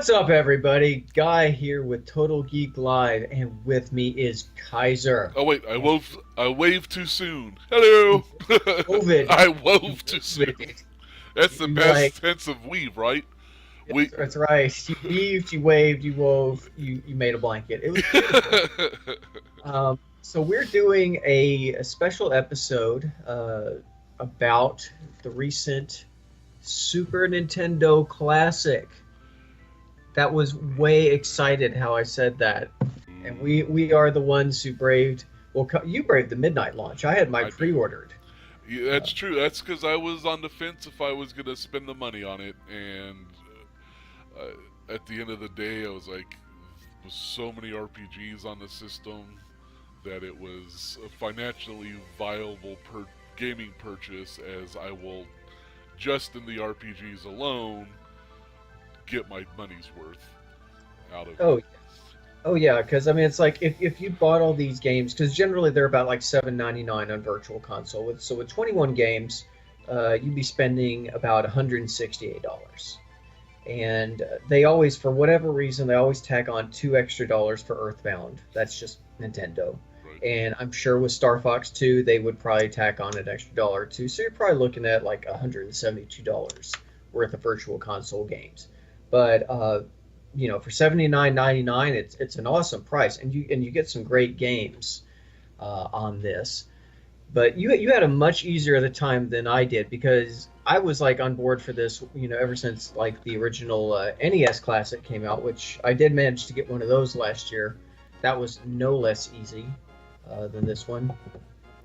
What's up, everybody? Guy here with Total Geek Live, and with me is Kaiser. Oh wait, And I waved too soon. Hello. COVID, I you wove too soon. COVID, That's the like, past tense of weave, right? We. that's right. You weaved, you waved, you wove, you made a blanket. It was beautiful. So we're doing a special episode about the recent Super Nintendo Classic. That was way excited how I said that. And we are the ones who braved. Well, you braved the midnight launch. I had my I did. pre-ordered. Yeah, Uh, that's true. That's because I was on the fence if I was gonna spend the money on it, and at the end of the day, I was like, with so many RPGs on the system that it was a financially viable gaming purchase, as I will just in the RPGs alone get my money's worth out of it. oh, oh yeah, because I mean it's like if you bought all these games, because generally they're about like 7.99 on Virtual Console. So with 21 games, you'd be spending about $168. And they always, for whatever reason, they always tack on $2 extra for Earthbound. That's just Nintendo. Right. And I'm sure with Star Fox 2, they would probably tack on an extra dollar or two. So you're probably looking at like $172 worth of Virtual Console games. But for 79.99, it's an awesome price, and you get some great games on this. But you had a much easier of the time than I did because I was like on board for this, ever since like the original NES Classic came out, which I did manage to get one of those last year. That was no less easy than this one.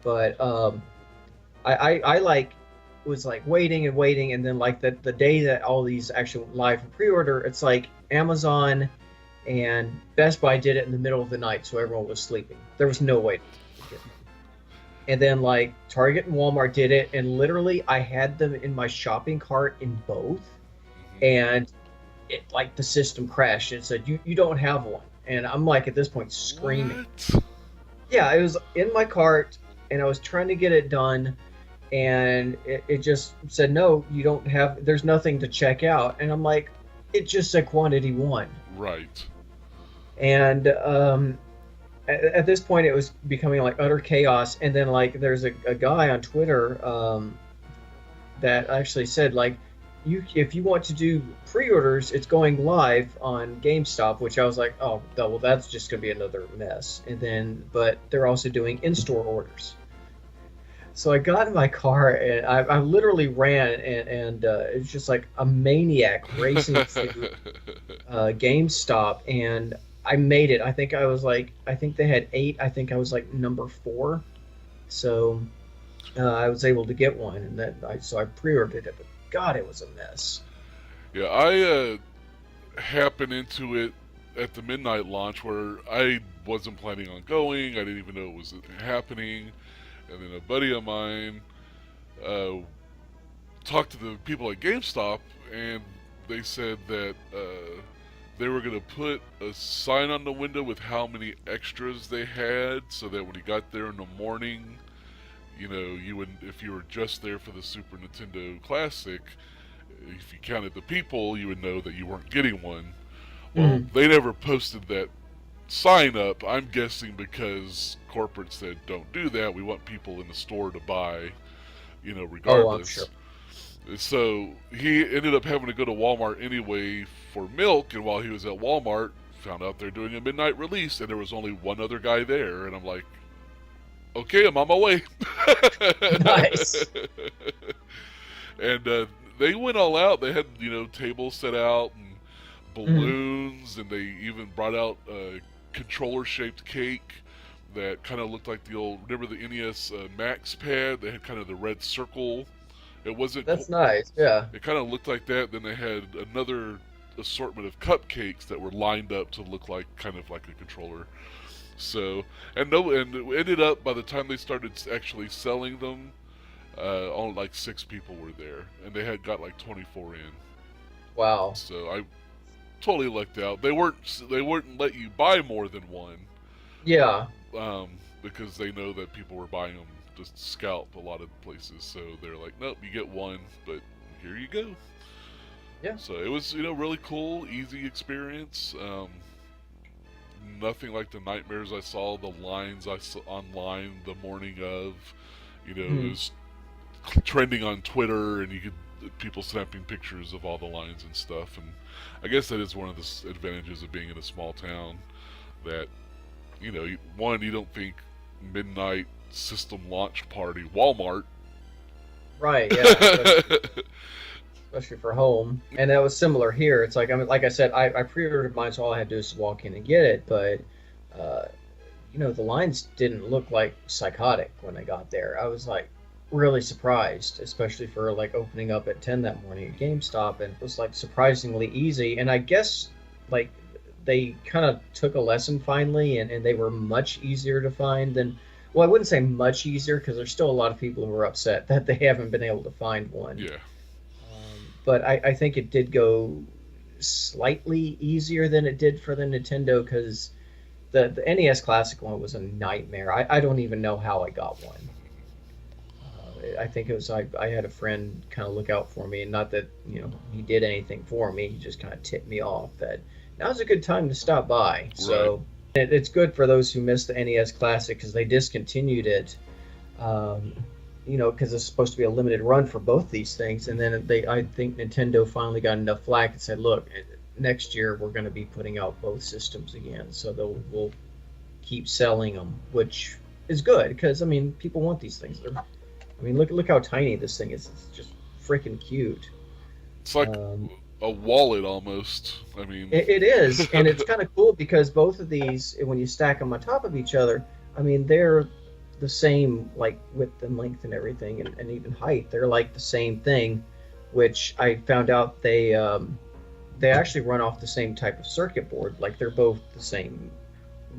But I like was like waiting and waiting, and then like the day that all these actually went live for pre-order, it's like Amazon and Best Buy did it in the middle of the night, so everyone was sleeping. There was no way to get them. And then like Target and Walmart did it, and literally I had them in my shopping cart in both, Hmm. and it like the system crashed and said you don't have one, and I'm like at this point screaming. What? Yeah, it was in my cart, and I was trying to get it done, and it just said no, you don't have. There's nothing to check out, and I'm like, it just said quantity one, Right. and at this point it was becoming like utter chaos. And then like there's a guy on Twitter that actually said like, if you want to do pre-orders, it's going live on GameStop, which I was like, oh well, that's just gonna be another mess. And then but they're also doing in-store orders. So I got in my car and I literally ran, and it's just like a maniac racing to GameStop, and I made it. I think they had eight. I think I was like number four, so I was able to get one, and so I pre-ordered it. But God, it was a mess. Yeah, I happened into it at the midnight launch where I wasn't planning on going. I didn't even know it was happening. And then a buddy of mine uh, talked to the people at GameStop, and they said that they were going to put a sign on the window with how many extras they had, so that when you got there in the morning, you would, if you were just there for the Super Nintendo Classic, if you counted the people, you would know that you weren't getting one. Well, Mm. they never posted that sign up. I'm guessing because corporate said don't do that. We want people in the store to buy, Oh, I'm sure. regardless. So he ended up having to go to Walmart anyway for milk, and while he was at Walmart, found out they're doing a midnight release, and there was only one other guy there, and I'm like, okay, I'm on my way. Nice. And they went all out. They had tables set out and Mm. balloons, and they even brought out a controller-shaped cake that kind of looked like the old. Remember the NES Max pad? They had kind of the red circle. It wasn't. That's nice. Yeah. It kind of looked like that. Then they had another assortment of cupcakes that were lined up to look like kind of like a controller. So, and it ended up by the time they started actually selling them, only like 6 people were there, and they had got like 24 in. Wow. So I totally lucked out. They wouldn't let you buy more than one, Yeah. because they know that people were buying them to scalp a lot of places. So they're like, nope, you get one, but here you go. Yeah. So it was, really cool, easy experience. Nothing like the nightmares I saw, the lines I saw online the morning of. It Mhm. was trending on Twitter, and you could people snapping pictures of all the lines and stuff. And I guess that is one of the advantages of being in a small town. That one, you don't think midnight system launch party Walmart. Right. Yeah. Especially for home. And that was similar here. It's like, I mean, like I said, I pre-ordered mine, so all I had to do is walk in and get it. But uh, the lines didn't look like psychotic when I got there. I was like really surprised, especially for like opening up at 10 that morning at GameStop, and it was like surprisingly easy. And I guess like they kind of took a lesson finally, and they were much easier to find than. Well, I wouldn't say much easier because there's still a lot of people who are upset that they haven't been able to find one. Yeah. But I think it did go slightly easier than it did for the Nintendo because the NES Classic one was a nightmare. I don't even know how I got one. I think it was I had a friend kind of look out for me, and not that he did anything for me. He just kind of tipped me off that now's a good time to stop by. So it's good for those who missed the NES Classic because they discontinued it. Um, because it's supposed to be a limited run for both these things, and then I think Nintendo finally got enough flack and said, "Look, next year we're going to be putting out both systems again, so we'll keep selling them," which is good because I mean people want these things. Look how tiny this thing is. It's just freaking cute. It's like Um, a wallet almost. I mean, it is, and it's kind of cool because both of these, when you stack them on top of each other, I mean they're the same like width and length and everything, and even height. They're like the same thing, which I found out they actually run off the same type of circuit board. Like they're both the same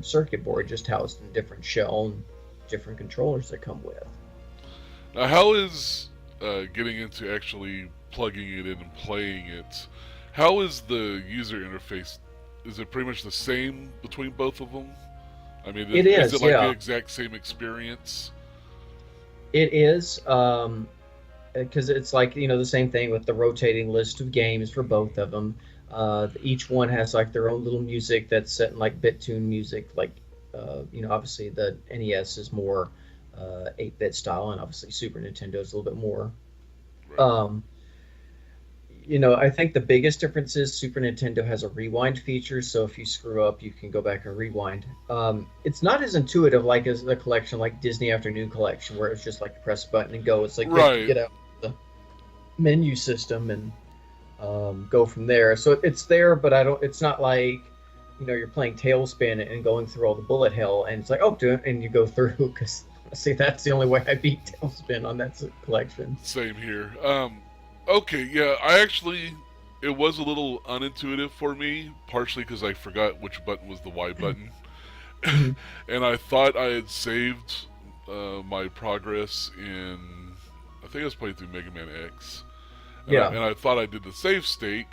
circuit board, just housed in different shell and different controllers that come with. Now, how is getting into actually plugging it in and playing it? How is the user interface? Is it pretty much the same between both of them? I mean, It is it is, like the yeah, exact same experience? it is. Because it's like the same thing with the rotating list of games for both of them. Each one has like their own little music that's set in like BitTune music. Like obviously the NES is more 8-bit style, and obviously Super Nintendo is a little bit more. Right. Um, I think the biggest difference is Super Nintendo has a rewind feature, so if you screw up, you can go back and rewind. It's not as intuitive like as the collection, like Disney Afternoon Collection, where it's just like press a button and go. It's like you have to Right. get out the menu system and go from there. So it's there, but I don't. It's not like you're playing Tailspin and going through all the bullet hell, and it's like do it, and you go through because see that's the only way I beat Tailspin on that collection. Same here. Okay, yeah, it was a little unintuitive for me, partially because I forgot which button was the Y button. Mhm. And I thought I had saved my progress in, I think I was playing through Mega Man X. Yeah. And I thought I did the save state,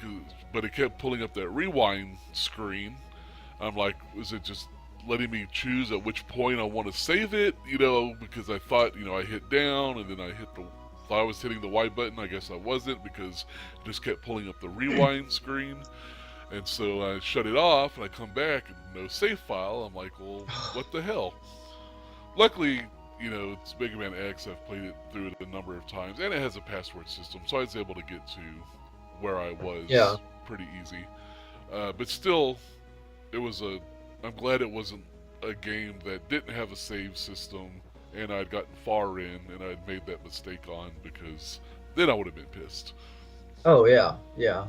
but it kept pulling up that rewind screen. I'm like, is it just letting me choose at which point I want to save it? Because I thought, I hit down and then thought I was hitting the Y button. I guess I wasn't because it just kept pulling up the rewind screen. And so I shut it off and I come back and no save file. I'm like, well, what the hell? Luckily, it's Mega Man X. I've played it through it a number of times, and it has a password system, so I was able to get to where I was Yeah. pretty easy. But still, it was I'm glad it wasn't a game that didn't have a save system, and I'd gotten far in, and I'd made that mistake on, because then I would have been pissed. Oh yeah, yeah.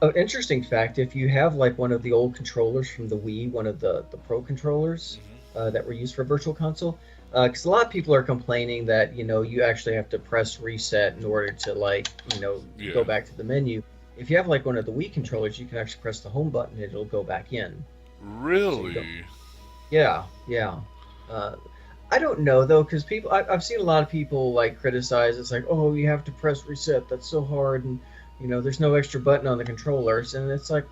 An interesting fact: if you have like one of the old controllers from the Wii, one of the Pro controllers that were used for Virtual Console, because a lot of people are complaining that you actually have to press reset in order to like Yeah. go back to the menu. If you have like one of the Wii controllers, you can actually press the home button and it'll go back in. So you don't. Really? Yeah, yeah. Uh, I don't know though, because I've seen a lot of people like criticize. It's like, oh, you have to press reset. That's so hard, and there's no extra button on the controllers, and it's like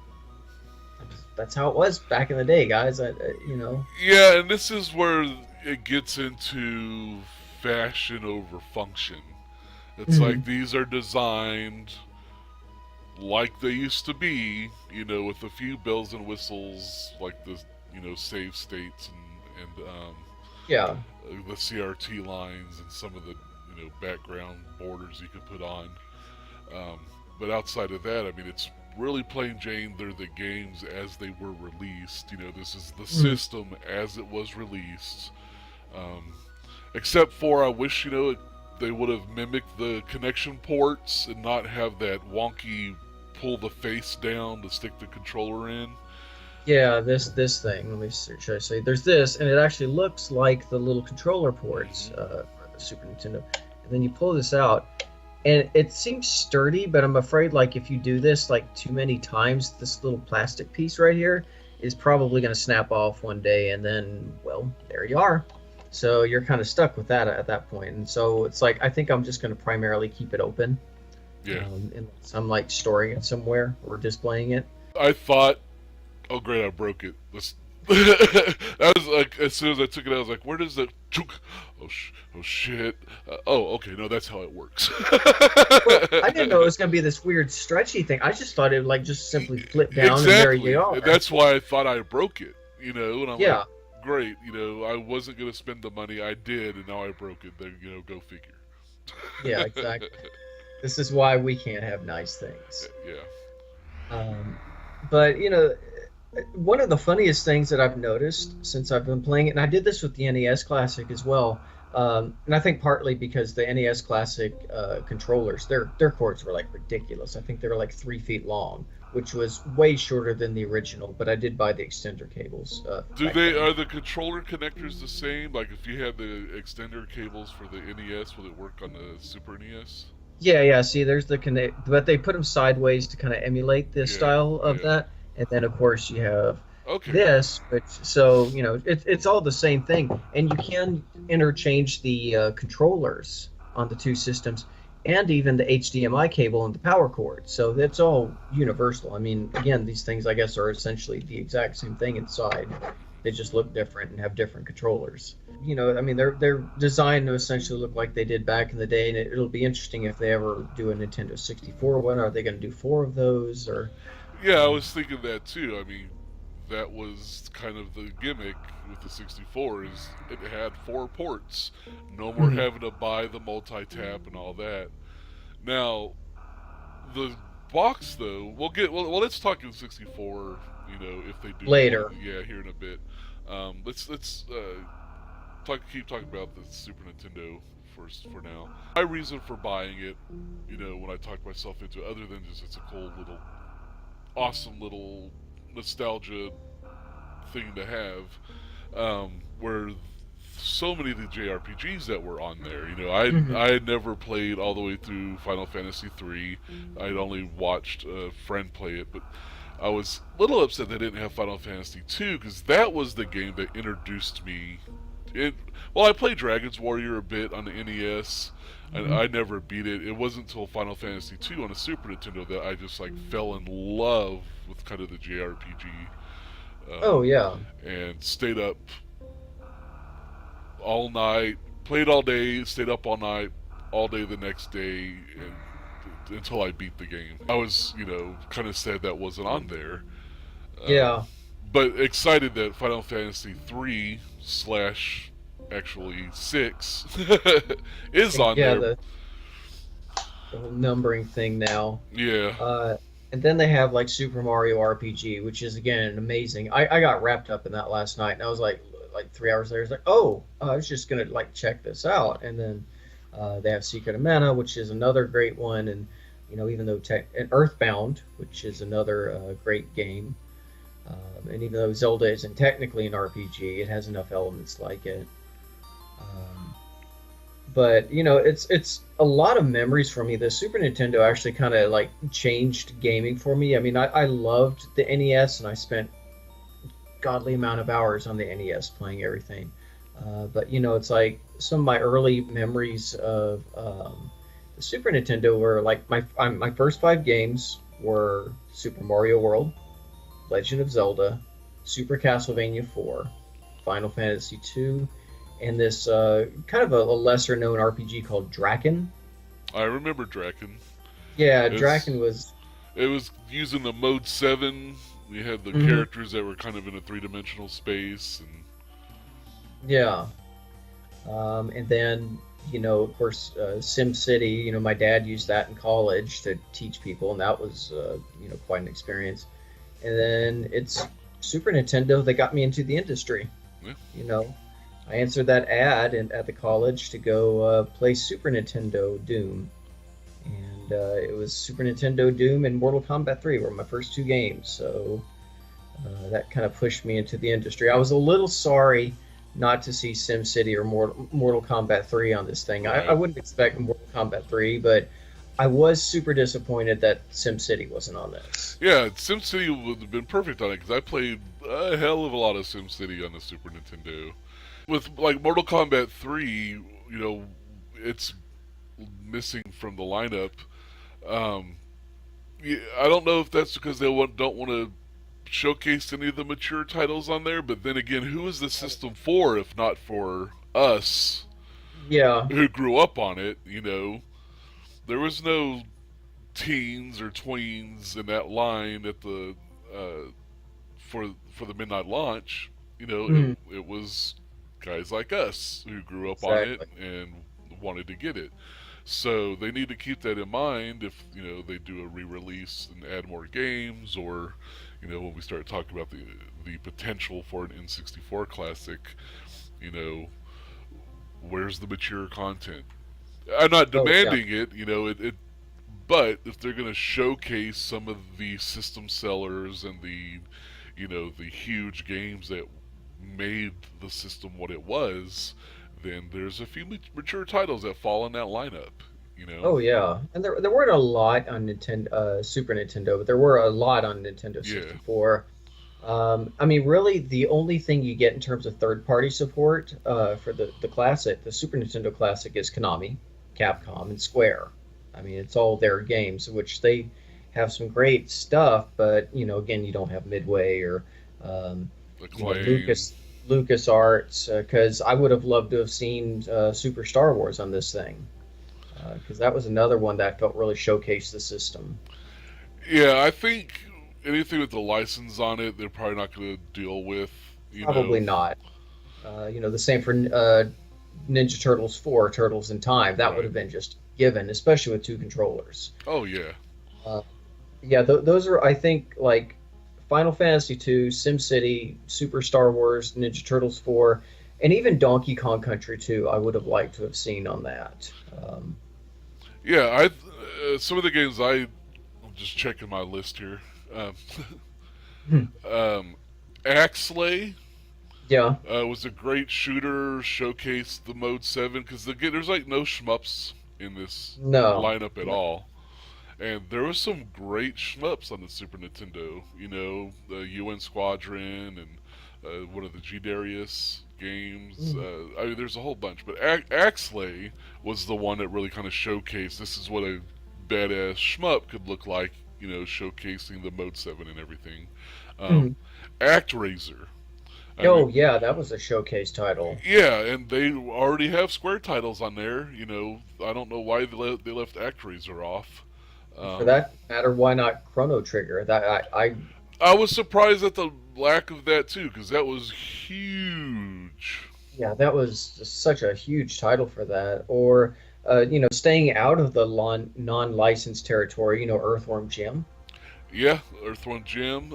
that's how it was back in the day, guys. Yeah, and this is where it gets into fashion over function. It's like Mhm. these are designed like they used to be, with a few bells and whistles, like the save states Yeah. and the CRT lines and some of the background borders you could put on. Um, but outside of that, I mean, it's really plain Jane. They're the games as they were released. This is the Mhm. system as it was released. Um, except for I wish they would have mimicked the connection ports and not have that wonky pull the face down to stick the controller in. Yeah, this thing. Let me see, should I say? There's this, and it actually looks like the little controller ports Mm-hmm. for the Super Nintendo. And then you pull this out, and it seems sturdy, but I'm afraid like if you do this like too many times, this little plastic piece right here is probably going to snap off one day, and then well, there you are. So you're kind of stuck with that at that point. And so it's like I think I'm just going to primarily keep it open, Yeah, unless I'm like storing it somewhere or displaying it. I thought, oh great, I broke it. That was like as soon as I took it out, I was like, where does the oh shit? Oh, okay, no, that's how it works. Well, I didn't know it was going to be this weird stretchy thing. I just thought it would like just simply flip down and there Exactly. you are. That's why I thought I broke it. And I'm like, Yeah, great. I wasn't gonna spend the money. I did, and now I broke it. Then go figure. yeah, exactly. This is why we can't have nice things. Yeah. Um, but one of the funniest things that I've noticed since I've been playing it, and I did this with the NES Classic as well, and I think partly because the NES Classic controllers, their cords were like ridiculous. I think they were like 3 feet long, which was way shorter than the original. But I did buy the extender cables back then. Are the controller connectors the same? Like if you had the extender cables for the NES, will it work on the Super NES? Yeah, yeah. See, there's the connect, but they put them sideways to kind of emulate the Yeah. style of Yeah. that. And then, of course, you have Okay. this, which so it's all the same thing, and you can interchange the controllers on the two systems, and even the HDMI cable and the power cord. So that's all universal. I mean, again, these things I guess are essentially the exact same thing inside. They just look different and have different controllers. I mean, they're designed to essentially look like they did back in the day, and it'll be interesting if they ever do a Nintendo 64 one. Are they going to do four of those or? Yeah, I Um, was thinking that too. I mean, that was kind of the gimmick with the 64 is it had 4 ports. No more mhm. having to buy the multi-tap and all that. Now, the box though, let's talk in 64, if they do one, Later. yeah, here in a bit. Let's keep talking about the Super Nintendo first for now. My reason for buying it, when I talk myself into it, other than just it's a cool little awesome little nostalgia thing to have, where so many of the JRPGs that were on there. Hmm. I had never played all the way through Final Fantasy III. I'd only watched a friend play it, but I was a little upset they didn't have Final Fantasy II because that was the game that introduced me. It Well, I played Dragon's Warrior a bit on the NES, and Hmm. I never beat it. It wasn't until Final Fantasy II on the Super Nintendo that I just like fell in love with kind of the JRPG, Oh um, yeah. and stayed up all night, played all day, stayed up all night, all day the next day, and until I beat the game. I was, kind of sad that wasn't on there, um, Yeah. but excited that Final Fantasy 3 slash actually 6 is on Yeah, there. the whole numbering thing now. Yeah. Uh, and then they have like Super Mario RPG, which is again amazing. I got wrapped up in that last night, and I was like 3 hours later, I was like, oh, I was just gonna like check this out. And then they have Secret of Mana, which is another great one, and even though and Earthbound, which is another great game. And even though Zelda isn't technically an RPG, it has enough elements like it. Um, but it's a lot of memories for me. The Super Nintendo actually kind of like changed gaming for me. I mean, I loved the NES, and I spent godly amount of hours on the NES playing everything. But it's like some of my early memories of the Super Nintendo were like my first five games were Super Mario World, Legend of Zelda, Super Castlevania 4, Final Fantasy 2, and this kind of a lesser known RPG called Draken. I remember Draken. Yeah, It's Draken was It was using the Mode 7. You had the Hmm. characters that were kind of in a three-dimensional space. And Yeah. And then, of course, SimCity, my dad used that in college to teach people, and that was, quite an experience. And then it's Super Nintendo that got me into the industry. yeah, You know, I answered that ad at the college to go play Super Nintendo Doom. And it was Super Nintendo Doom and Mortal Kombat 3 were my first two games. So that kind of pushed me into the industry. I was a little sorry not to see SimCity or Mortal Kombat 3 on this thing. I right. wouldn't expect Mortal Kombat 3, but I was super disappointed that SimCity wasn't on this. Yeah, SimCity would have been perfect on it because I played a hell of a lot of SimCity on the Super Nintendo. With like Mortal Kombat 3, it's missing from the lineup. Um, yeah, I don't know if that's because they don't want to showcase any of the mature titles on there, but then again, who is the system for if not for us Yeah. who grew up on it? There was no teens or tweens in that line at the for the midnight launch. Mhm. It was guys like us who grew up on it Exactly. and wanted to get it. So they need to keep that in mind if they do a re-release and add more games, or when we start talking about the potential for an N64 classic. You know, where's the mature content? I'm not Oh, yeah. demanding it. But if they're going to showcase some of the system sellers and the huge games that made the system what it was, then there's a few mature titles that fall in that lineup. You know, Oh, yeah. And there weren't a lot on Nintendo, Super Nintendo, but there were a lot on Nintendo yeah, 64. I mean, really, the only thing you get in terms of third-party support for the classic, the Super Nintendo Classic, is Konami, Capcom, and Square. I mean, it's all their games, which they have some great stuff, but again, you don't have Midway or um, Acclaim. Lucas Arts, because I would have loved to have seen Super Star Wars on this thing, because that was another one that I felt really showcased the system. Yeah, I think anything with the license on it, they're probably not going to deal with. You Probably know, not. The same for Ninja Turtles 4, Turtles in Time. That would right? have been just given, especially with two controllers. Oh yeah, Uh, yeah, those are, I think, like Final Fantasy 2, SimCity, Super Star Wars, Ninja Turtles 4, and even Donkey Kong Country 2, I would have liked to have seen on that. yeah. Some of the games I'm just checking my list here. Um, Hmm. um, Axley Yeah, was a great shooter. Showcased the Mode 7 because there's like no shmups in this no. lineup at No. all. And there was some great shmups on the Super Nintendo. The UN Squadron and one of the G Darius games. Mhm. I mean, there's a whole bunch. But Axley was the one that really kind of showcased this is what a badass shmup could look like. Showcasing the Mode 7 and everything. Um, Mhm. ActRaiser. I Oh, mean, yeah, that was a showcase title. yeah, and they already have Square titles on there. I don't know why they left ActRaiser off. For Um, that matter, why not Chrono Trigger? I was surprised at the lack of that too, because that was huge. Yeah, that was just such a huge title for that. Or, staying out of the non-licensed territory, Earthworm Jim. Yeah, Earthworm Jim,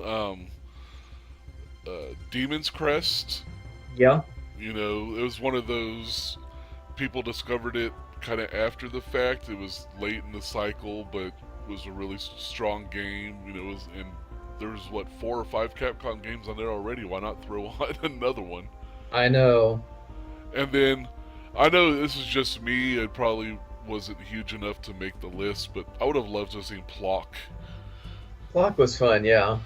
Demon's Crest. Yeah. It was one of those people discovered it kind of after the fact. It was late in the cycle, but was a really strong game. And there was what 4 or 5 Capcom games on there already. Why not throw on another one? I know. And then I know this is just me. It probably wasn't huge enough to make the list, but I would have loved to have seen Plock. Clock was fun, yeah.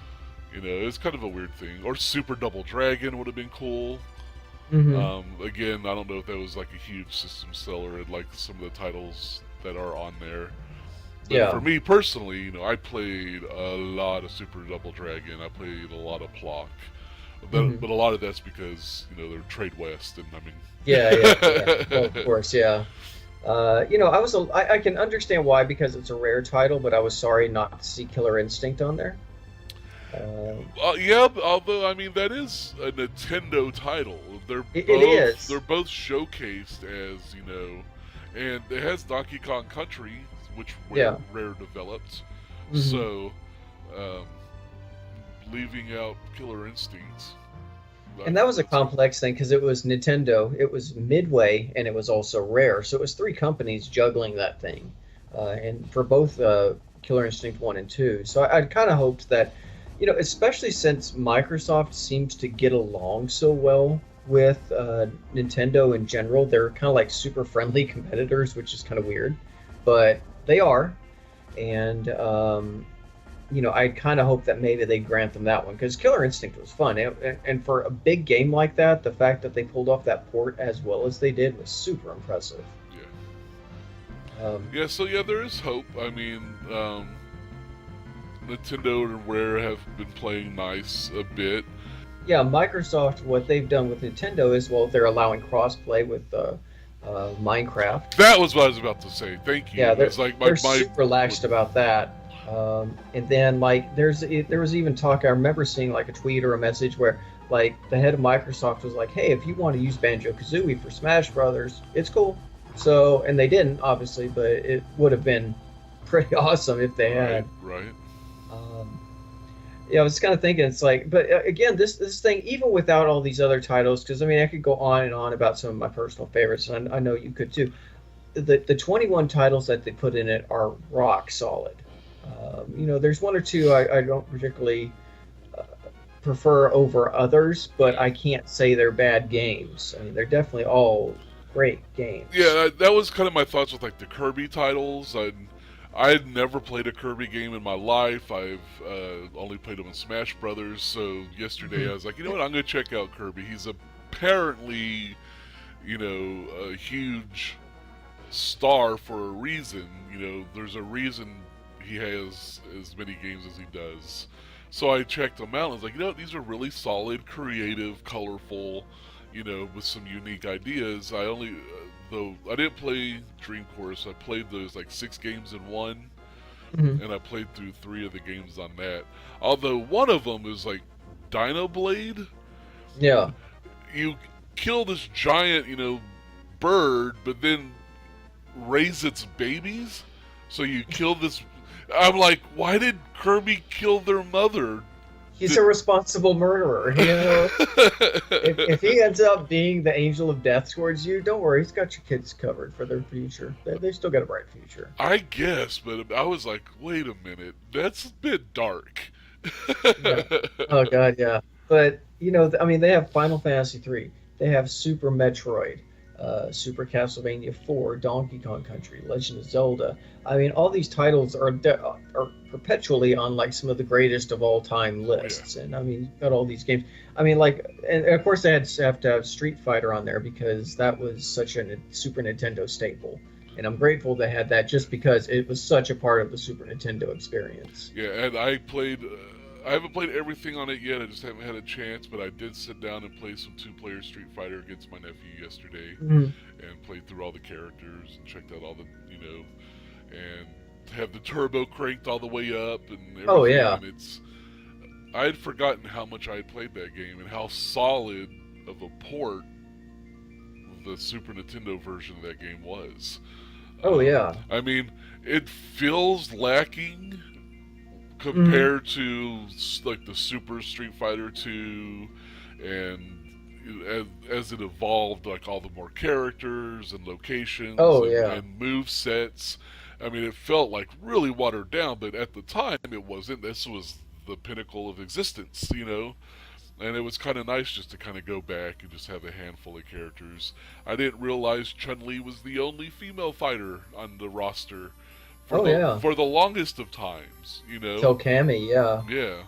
It's kind of a weird thing. Or Super Double Dragon would have been cool. Hmm. Again, I don't know if that was like a huge system seller and like some of the titles that are on there. But for Yeah. me personally, I played a lot of Super Double Dragon. I played a lot of Plock. Hmm. But a lot of that's because they're Trade West, and I Yeah, yeah, yeah. Well, of mean, course, yeah. I can understand why because it's a rare title, but I was sorry not to see Killer Instinct on there. Uh, Yeah, although I mean that is a Nintendo title. it They're is. both showcased as and it has Donkey Kong Country, which Yeah. Rare developed. Hmm. So, um, leaving out Killer Instincts, I And that think was a that's complex thing because it was Nintendo, it was Midway, and it was also Rare. So it was three companies juggling that thing, and for both Killer Instinct 1 and 2. So I'd kind of hoped that, especially since Microsoft seems to get along so well with Nintendo in general, they're kind of like super friendly competitors, which is kind of weird, but they are. And I kind of hope that maybe they grant them that one because Killer Instinct was fun, and for a big game like that, the fact that they pulled off that port as well as they did was super impressive. yeah, Um, yeah. So yeah, there is hope. I mean, Nintendo and Rare have been playing nice a bit. yeah, Microsoft, what they've done with Nintendo is, well, they're allowing crossplay with Minecraft. That was what I was about to say. Thank Yeah, you. they're It's like they're my super laxed about that. And then like there was even talk. I remember seeing like a tweet or a message where like the head of Microsoft was like, "Hey, if you want to use Banjo Kazooie for Smash Brothers, it's cool." So, and they didn't obviously, but it would have been pretty awesome if they right, had. right. Um, yeah, I was kind of thinking it's like, but again, this thing, even without all these other titles, because I mean, I could go on and on about some of my personal favorites, and I know you could too. The 21 titles that they put in it are rock solid. There's one or two I don't particularly uh, prefer over others, but Yeah. I can't say they're bad games. I mean, they're definitely all great Yeah, games. that was kind of my thoughts with like the Kirby titles. I had never played a Kirby game in my life. I've only played them in Smash Brothers. So yesterday I Mhm. was like, you know what, I'm gonna check out Kirby. He's apparently, a huge star for a reason. There's a reason he has as many games as he does. So I checked them out and I was like, these are really solid, creative, colorful, with some unique ideas. Though I didn't play Dream Course, I played those like 6 games in one, Mhm. and I played through 3 of the games on that. Although one of them is like Dino Blade. Yeah. You kill this giant, bird, but then raise its babies. So you kill this. I'm like, why did Kirby kill their mother? He's Did... a responsible murderer, If he ends up being the angel of death towards you, don't worry, he's got your kids covered for their future. They still got a bright future. I guess, but I was like, wait a minute, that's a bit dark. Yeah. Oh God, yeah. But I mean, they have Final Fantasy 3. They have Super Metroid, Super Castlevania 4, Donkey Kong Country, Legend of Zelda. I mean, all these titles are perpetually on like some of the greatest of all time Yeah, lists. And I mean, you've got all these games. I mean, like, and of course they have to have Street Fighter on there because that was such a Super Nintendo staple. And I'm grateful they had that just because it was such a part of the Super Nintendo experience. yeah, and I played. I haven't played everything on it yet. I just haven't had a chance, but I did sit down and play some two-player Street Fighter against my nephew yesterday, Mhm. and played through all the characters and checked out all the, and have the turbo cranked all the way up and Oh everything. yeah. And I had forgotten how much I had played that game and how solid of a port the Super Nintendo version of that game was. Oh yeah. I mean, it feels lacking Mhm. compared to like the Super Street Fighter 2, and as it evolved, like all the more characters and locations Oh and, yeah. and move sets. I mean, it felt like really watered down, but at the time it wasn't. This was the pinnacle of existence. And it was kind of nice just to kind of go back and just have a handful of characters. I didn't realize Chun Li was the only female fighter on the roster for Oh the yeah. for the longest of times. Tell Cammy, yeah. Yeah.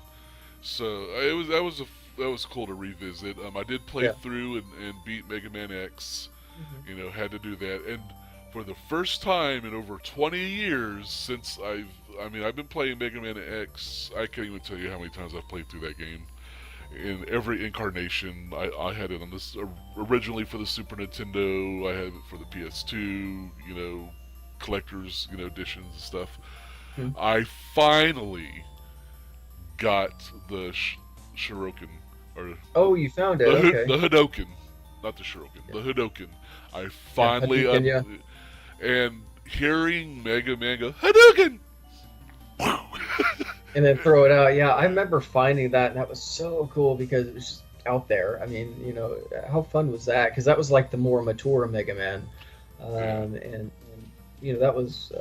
So that was cool to revisit. I did play Yeah. through and beat Mega Man X. Mhm. Had to do that, and for the first time in over 20 years since I've been playing Mega Man X. I can't even tell you how many times I've played through that game. in every incarnation. I had it on this originally for the Super Nintendo. I had it for the PS2. Collectors, editions and stuff. Hmm. I finally got the Shiroken, or Oh, you found it. Okay. the Hadoken, not the Shiroken, Yeah. the Hadoken. I Yeah. finally Hadouken. Yeah. and hearing Mega Man go Hadouken, And then throw it out. Yeah, I remember finding that, and that was so cool because it was just out there. I mean, how fun was that? Because that was like the more mature Mega Man, yeah, and that was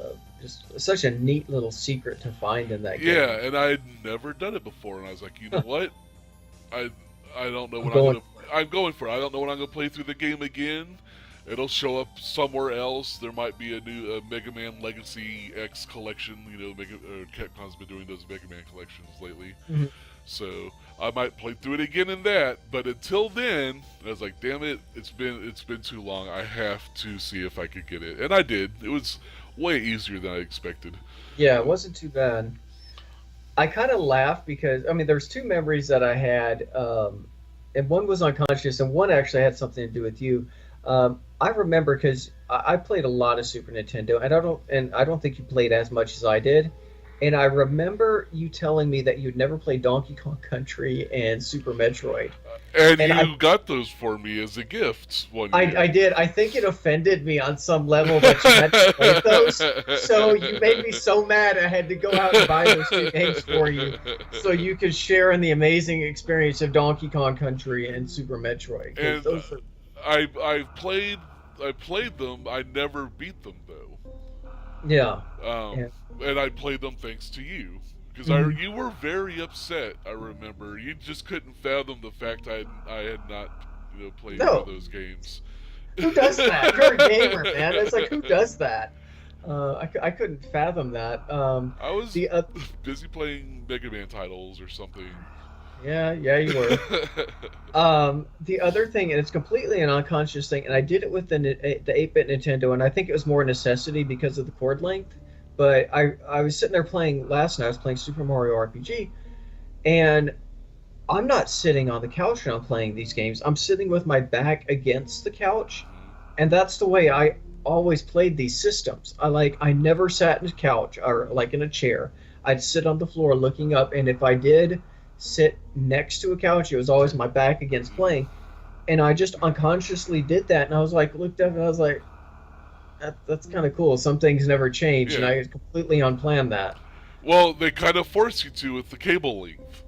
just such a neat little secret to find in that yeah, game. and I'd never done it before, and I was like, you know what, I I don't know I'm when I'm going gonna. for it. I'm going for it. I don't know when I'm gonna play through the game again. It'll show up somewhere else. There might be a new Mega Man Legacy X collection. Capcom's been doing those Mega Man collections lately, Mhm. so I might play through it again in that. But until then, I was like, damn it, it's been too long. I have to see if I could get it, and I did. It was way easier than I expected. Yeah, it wasn't too bad. I kind of laughed because I mean, there's two memories that I had, and one was unconscious, and one actually had something to do with you. I remember because I played a lot of Super Nintendo, and I don't think you played as much as I did. And I remember you telling me that you'd never played Donkey Kong Country and Super Metroid, And and you got those for me as a gift one I year. did. I think it offended me on some level that you had to play those. So you made me so mad I had to go out and buy those two games for you so you could share in the amazing experience of Donkey Kong Country and Super Metroid. Because And those are, I played them. I never beat them though. yeah. Um, Yeah. and I played them thanks to you because Mhm. you were very upset. I remember you just couldn't fathom the fact I had not played through No, those games. who does that? You're a gamer, man. It's like, who does that? I couldn't fathom that. I was The busy playing Mega Man titles or something. Yeah, yeah, you were. The other thing, and it's completely an unconscious thing, and I did it with the 8-bit Nintendo, and I think it was more necessity because of the cord length. But I was sitting there playing last night. I was playing Super Mario RPG, and I'm not sitting on the couch when I'm playing these games. I'm sitting with my back against the couch, and that's the way I always played these systems. I never sat in a couch or like in a chair. I'd sit on the floor looking up, and if I did sit next to a couch, it was always my back against playing. And I just unconsciously did that, and I was like, looked up, and I was like, that's kind of cool. Some things never change, and Yeah. I completely unplanned that. Well, they kind of force you to with the cable length.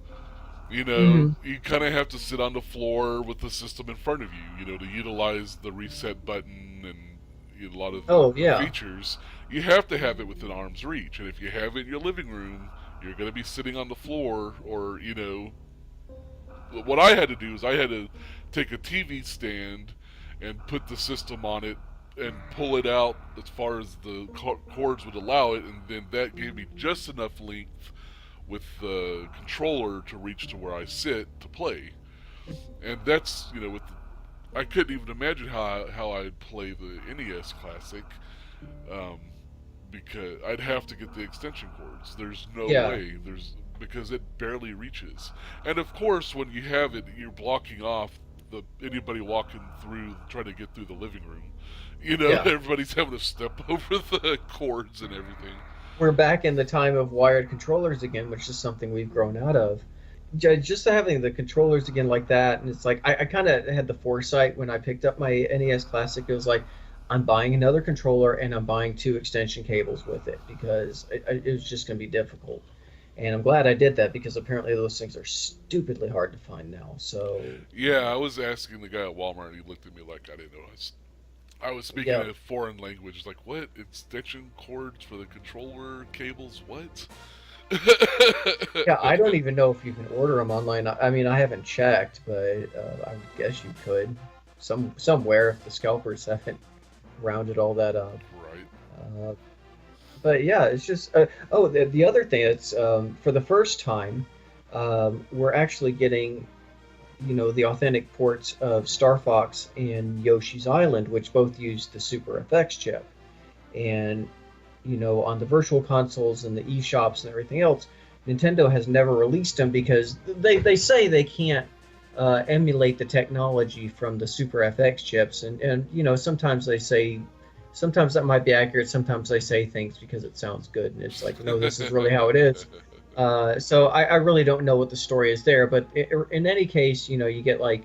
Hmm. You kind of have to sit on the floor with the system in front of you, to utilize the reset button and a lot of Oh the yeah, features. You have to have it within arm's reach. And if you have it in your living room, you're going to be sitting on the floor, or, what I had to do is I had to take a TV stand and put the system on it and pull it out as far as the cords would allow it, and then that gave me just enough length with the controller to reach to where I sit to play. And that's I couldn't even imagine how I'd play the NES Classic, um, because I'd have to get the extension cords. There's no yeah, way. Because it barely reaches. And of course, when you have it, you're blocking off the anybody walking through trying to get through the living room. yeah. Everybody's having to step over the cords and everything. We're back in the time of wired controllers again, which is something we've grown out of. Just having the controllers again like that, and it's like I kind of had the foresight when I picked up my NES Classic. It was like I'm buying another controller and I'm buying two extension cables with it because it was just going to be difficult. And I'm glad I did that because apparently those things are stupidly hard to find now. So Yeah, I was asking the guy at Walmart, and he looked at me like I didn't know. I was speaking yeah, a foreign language. Like, what? Extension cords for the controller cables? What? yeah, I don't even know if you can order them online. I mean, I haven't checked, but I would guess you could somewhere if the scalpers haven't rounded all that up. Right. Uh, but yeah, it's just oh, the other thing that's for the first time, we're actually getting the authentic ports of Star Fox and Yoshi's Island, which both use the Super FX chip, and on the virtual consoles and the eShops and everything else, Nintendo has never released them because they say they can't. emulate the technology from the Super FX chips, and sometimes they say, sometimes that might be accurate, sometimes they say things because it sounds good, and it's like, no, this is really how it is. So I really don't know what the story is there, but in any case, you get like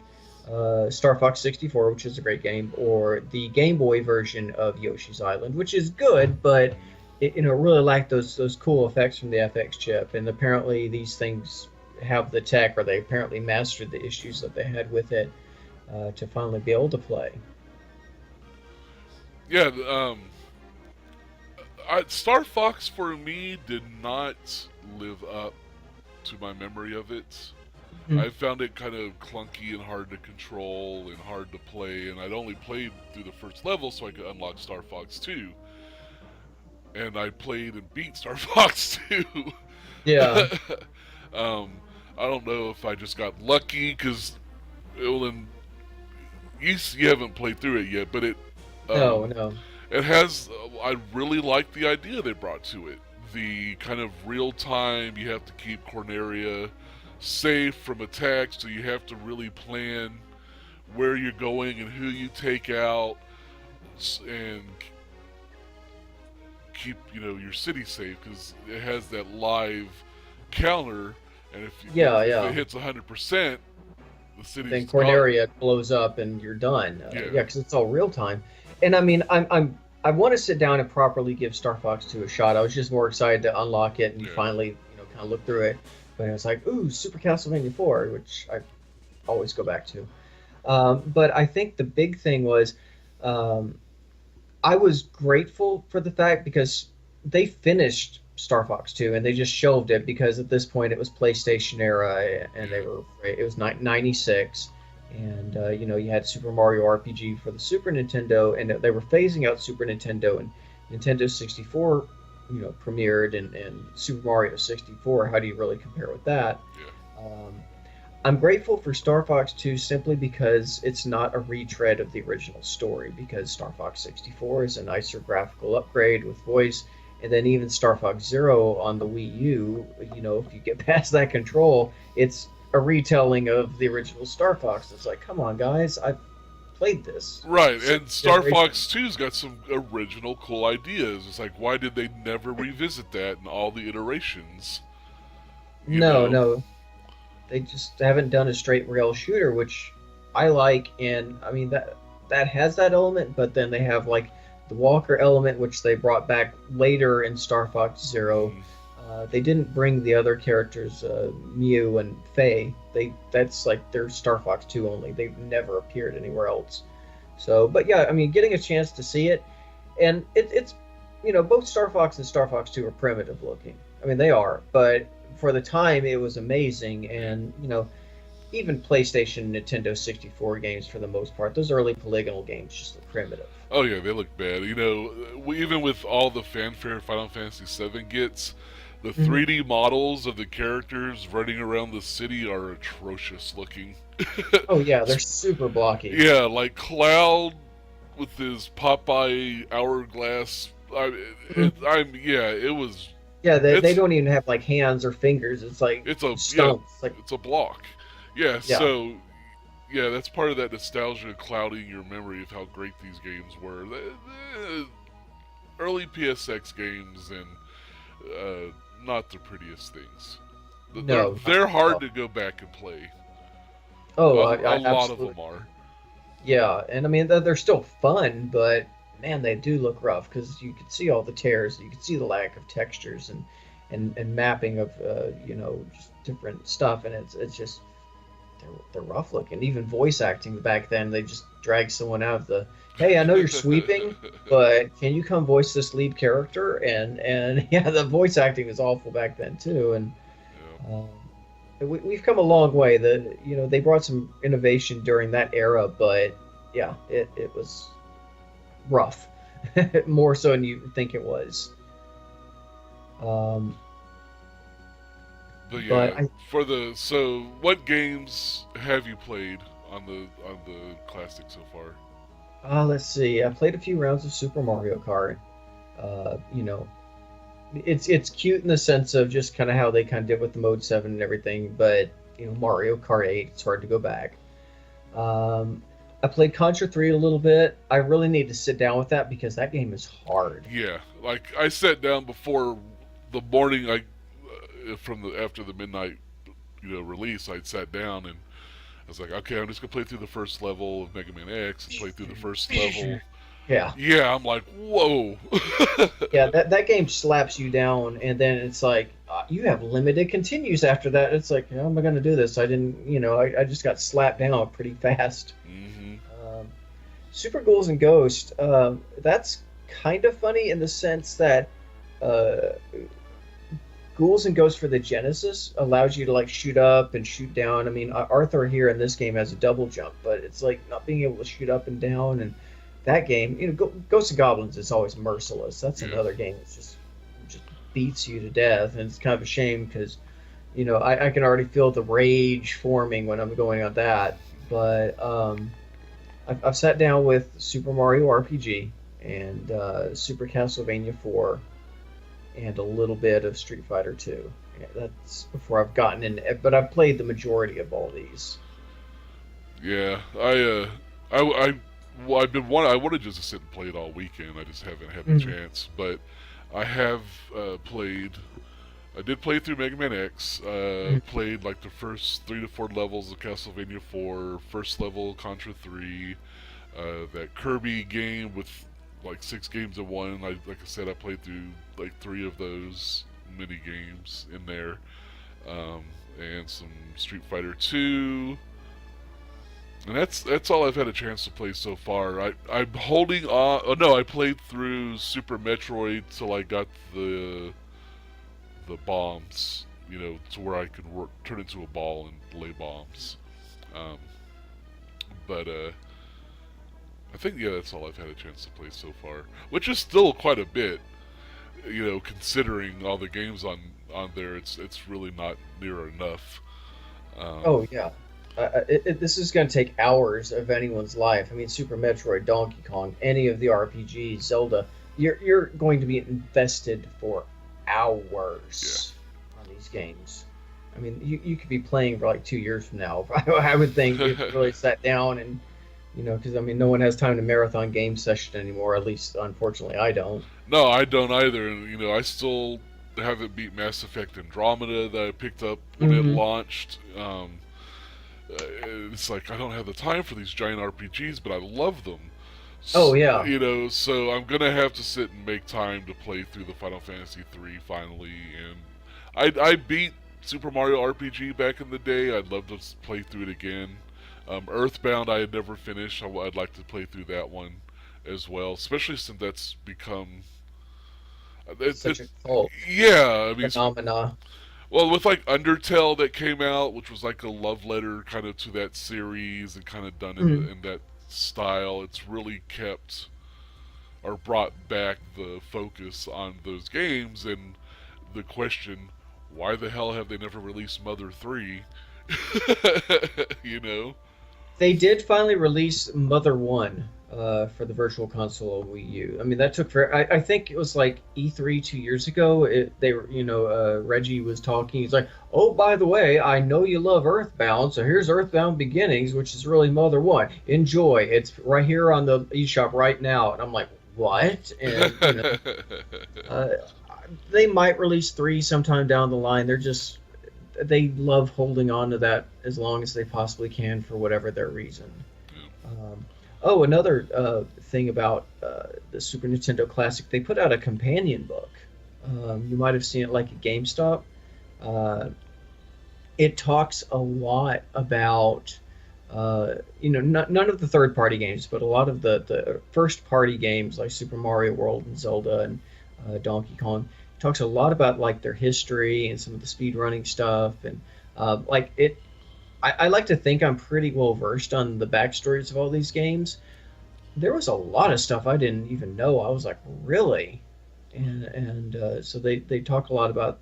Star Fox 64, which is a great game, or the Game Boy version of Yoshi's Island, which is good, but it really lacked those cool effects from the FX chip. And apparently these things have the tech, or they apparently mastered the issues that they had with it to finally be able to play. Yeah, Star Fox for me did not live up to my memory of it. Mhm. I found it kind of clunky and hard to control and hard to play, and I'd only played through the first level so I could unlock Star Fox 2. And I played and beat Star Fox 2. Yeah. um, I don't know if I just got lucky because, well, you haven't played through it yet, but No, um, no. it has. I really like the idea they brought to it. The kind of real time, you have to keep Corneria safe from attacks, so you have to really plan where you're going and who you take out, and keep your city safe because it has that live counter, and Yeah, if it yeah. hits 100%, the Then city's gone. Corneria blows up and you're done. Yeah, Yeah, because it's all real time. And I mean, I want to sit down and properly give Star Fox 2 a shot. I was just more excited to unlock it and yeah. finally, kind of look through it. But it was like, ooh, Super Castlevania 4, which I always go back to. But I think the big thing was, um, I was grateful for the fact because they finished Star Fox 2 and they just shelved it because at this point it was PlayStation era and Yeah. it was 96, and you had Super Mario RPG for the Super Nintendo, and they were phasing out Super Nintendo, and Nintendo 64 premiered, and Super Mario 64. How do you really compare with that? Yeah. um, I'm grateful for Star Fox 2 simply because it's not a retread of the original story, because Star Fox 64 is a nicer graphical upgrade with voice, and then even Star Fox Zero on the Wii U, if you get past that control, it's a retelling of the original Star Fox. It's like, come on, guys, I've played this Right, and six Star Fox generations. 2's got some original cool ideas. It's like, why did they never revisit that in all the iterations? You No, know? no, they just haven't done a straight rail shooter, which I like. And I mean that has that element, but then they have like the Walker element, which they brought back later in Star Fox Zero. Mm, They didn't bring the other characters, Mew and Faye. That's like their Star Fox 2 only. They've never appeared anywhere else. So, but yeah, I mean, getting a chance to see it, and it's both Star Fox and Star Fox 2 are primitive looking. I mean, they are, but for the time, it was amazing. yeah. And even PlayStation, Nintendo 64 games for the most part, those early polygonal games just look primitive. Oh yeah, they look bad. Even with all the fanfare Final Fantasy VII gets, the Mhm. 3D models of the characters running around the city are atrocious looking. Oh yeah, they're super blocky. Yeah, like Cloud with his Popeye hourglass. Mhm. Yeah, it was. Yeah, they It's don't even have like hands or fingers. It's like it's a yeah, stumps. Like, it's a block. Yeah, yeah. so yeah, that's part of that nostalgia clouding your memory of how great these games were. The early PSX games and not the prettiest things. No, They're not at hard all. to go back and play. Oh, A I lot of them absolutely. are. Yeah, and I mean they're still fun, but man, they do look rough because you can see all the tears, you can see the lack of textures and mapping of just different stuff, and it's just they're rough looking. Even voice acting back then, they just drag someone out of the, hey, I know you're sweeping, but can you come voice this lead character? And yeah, the voice acting was awful back then too, and Yeah. um, we've come a long way. They brought some innovation during that era, but yeah, it was rough, more so than you think it was. Um, But but yeah, for the so what games have you played on the classic so far? let's see. I played a few rounds of Super Mario Kart. Uh, you know, it's cute in the sense of just kind of how they kind of did with the Mode 7 and everything, but Mario Kart 8. It's hard to go back. Um, I played Contra 3 a little bit. I really need to sit down with that because that game is hard. Yeah, like I sat down before the morning. From the after the midnight, release, I'd sat down and I was like, okay, I'm just gonna play through the first level of Mega Man X and play through the first level. Yeah. Yeah, I'm like, whoa. Yeah, that game slaps you down, and then it's like you have limited continues after that. It's like, how am I going to do this? I didn't, I just got slapped down pretty fast. Hmm. Um, Super Ghouls and Ghosts, that's kind of funny in the sense that uh, Ghouls and Ghosts for the Genesis allows you to like shoot up and shoot down. I mean, Arthur here in this game has a double jump, but it's like not being able to shoot up and down. And that game, Ghosts and Goblins is always merciless. That's another game that's just beats you to death, and it's kind of a shame because I can already feel the rage forming when I'm going on that. But I've sat down with Super Mario RPG and Super Castlevania 4 and a little bit of Street Fighter 2. Yeah, that's before I've gotten in, but I've played the majority of all these. Yeah, I've been wanting. I wanted just to sit and play it all weekend. I just haven't had the chance. But I have played. I did play through Mega Man X. Played like the first 3 to 4 levels of Castlevania 4, first level Contra 3, that Kirby game with like 6 games in one. Like I said, I played through like 3 of those mini games in there, and some Street Fighter 2. And that's all I've had a chance to play so far. I'm holding on. Oh no, I played through Super Metroid till I got the bombs. To where I could turn into a ball and lay bombs. Um, but I think that's all I've had a chance to play so far, which is still quite a bit. Considering all the games on there, it's really not near enough. Oh yeah. This is going to take hours of anyone's life. I mean, Super Metroid, Donkey Kong, any of the RPGs, Zelda, you're going to be invested for hours on these games. I mean, you could be playing for like 2 years from now. I would think if you really sat down and, because I mean, no one has time to marathon game session anymore. At least, unfortunately, I don't. No, I don't either. And I still haven't beat Mass Effect Andromeda that I picked up when it launched. It's like I don't have the time for these giant RPGs, but I love them. Oh yeah. So I'm gonna have to sit and make time to play through the Final Fantasy 3 finally. And I beat Super Mario RPG back in the day. I'd love to play through it again. Earthbound I had never finished. I'd like to play through that one as well, especially since that's become Such a cult yeah. I mean, phenomena. well, with like Undertale that came out, which was like a love letter kind of to that series and kind of done in that style, it's really kept or brought back the focus on those games and the question, why the hell have they never released Mother 3? you know? They did finally release Mother 1 for the Virtual Console of Wii U. I mean, that took for I think it was like E3 2 years ago. They were, Reggie was talking. He's like, "Oh, by the way, I know you love Earthbound, so here's Earthbound Beginnings, which is really Mother 1. Enjoy. It's right here on the eShop right now." And I'm like, "What?" And they might release 3 sometime down the line. They love holding on to that as long as they possibly can for whatever their reason. Another thing about the Super Nintendo Classic, they put out a companion book. You might have seen it like at GameStop. It talks a lot about, none of the third-party games, but a lot of the first-party games like Super Mario World and Zelda and Donkey Kong. Talks a lot about like their history and some of the speed running stuff, and I like to think I'm pretty well versed on the backstories of all these games. There was a lot of stuff I didn't even know. I was like, really? And so they talk a lot about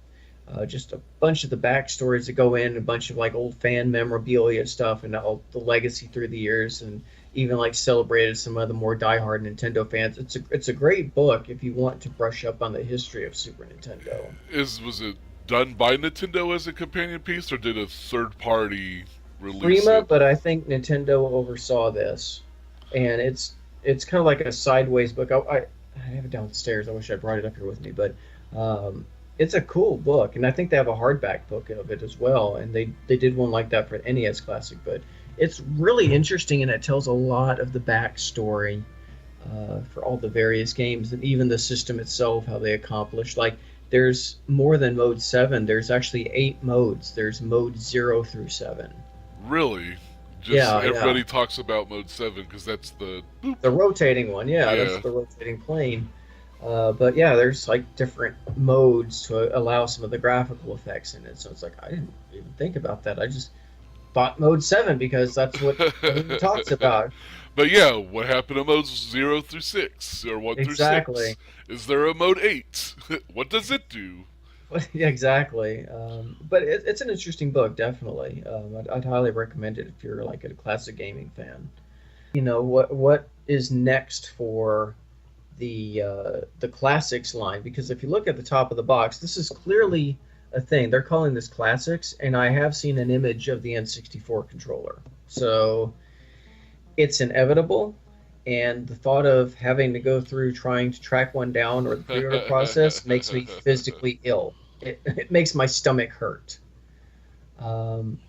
just a bunch of the backstories that go in, a bunch of like old fan memorabilia stuff, and all the legacy through the years, and even like celebrated some of the more diehard Nintendo fans. It's a great book if you want to brush up on the history of Super Nintendo. Was it done by Nintendo as a companion piece, or did a third party release Prima, it? but I think Nintendo oversaw this, and it's kind of like a sideways book. I have it downstairs. I wish I brought it up here with me, but um, it's a cool book, and I think they have a hardback book of it as well. And they did one like that for NES Classic, but it's really interesting, and it tells a lot of the backstory for all the various games and even the system itself, how they accomplished. Like, there's more than mode 7. There's actually 8 modes. There's mode 0 through 7. Really? Just Yeah, yeah. everybody talks about Mode 7 because that's the boop. The rotating one, yeah, that's Yeah. the rotating plane. But yeah, there's like different modes to allow some of the graphical effects in it. So it's like I didn't even think about that. I just bought mode 7 because that's what everyone talks about. But yeah, what happened to modes 0 through 6 or 1 through 6? Exactly. Is there a mode 8? What does it do? Yeah, exactly. But it's an interesting book, definitely. I'd highly recommend it if you're like a classic gaming fan. What is next for the classics line? Because if you look at the top of the box, this is clearly a thing. They're calling this classics, and I have seen an image of the N64 controller. So it's inevitable, and the thought of having to go through trying to track one down or the pre-order process makes me physically ill. It makes my stomach hurt. Um,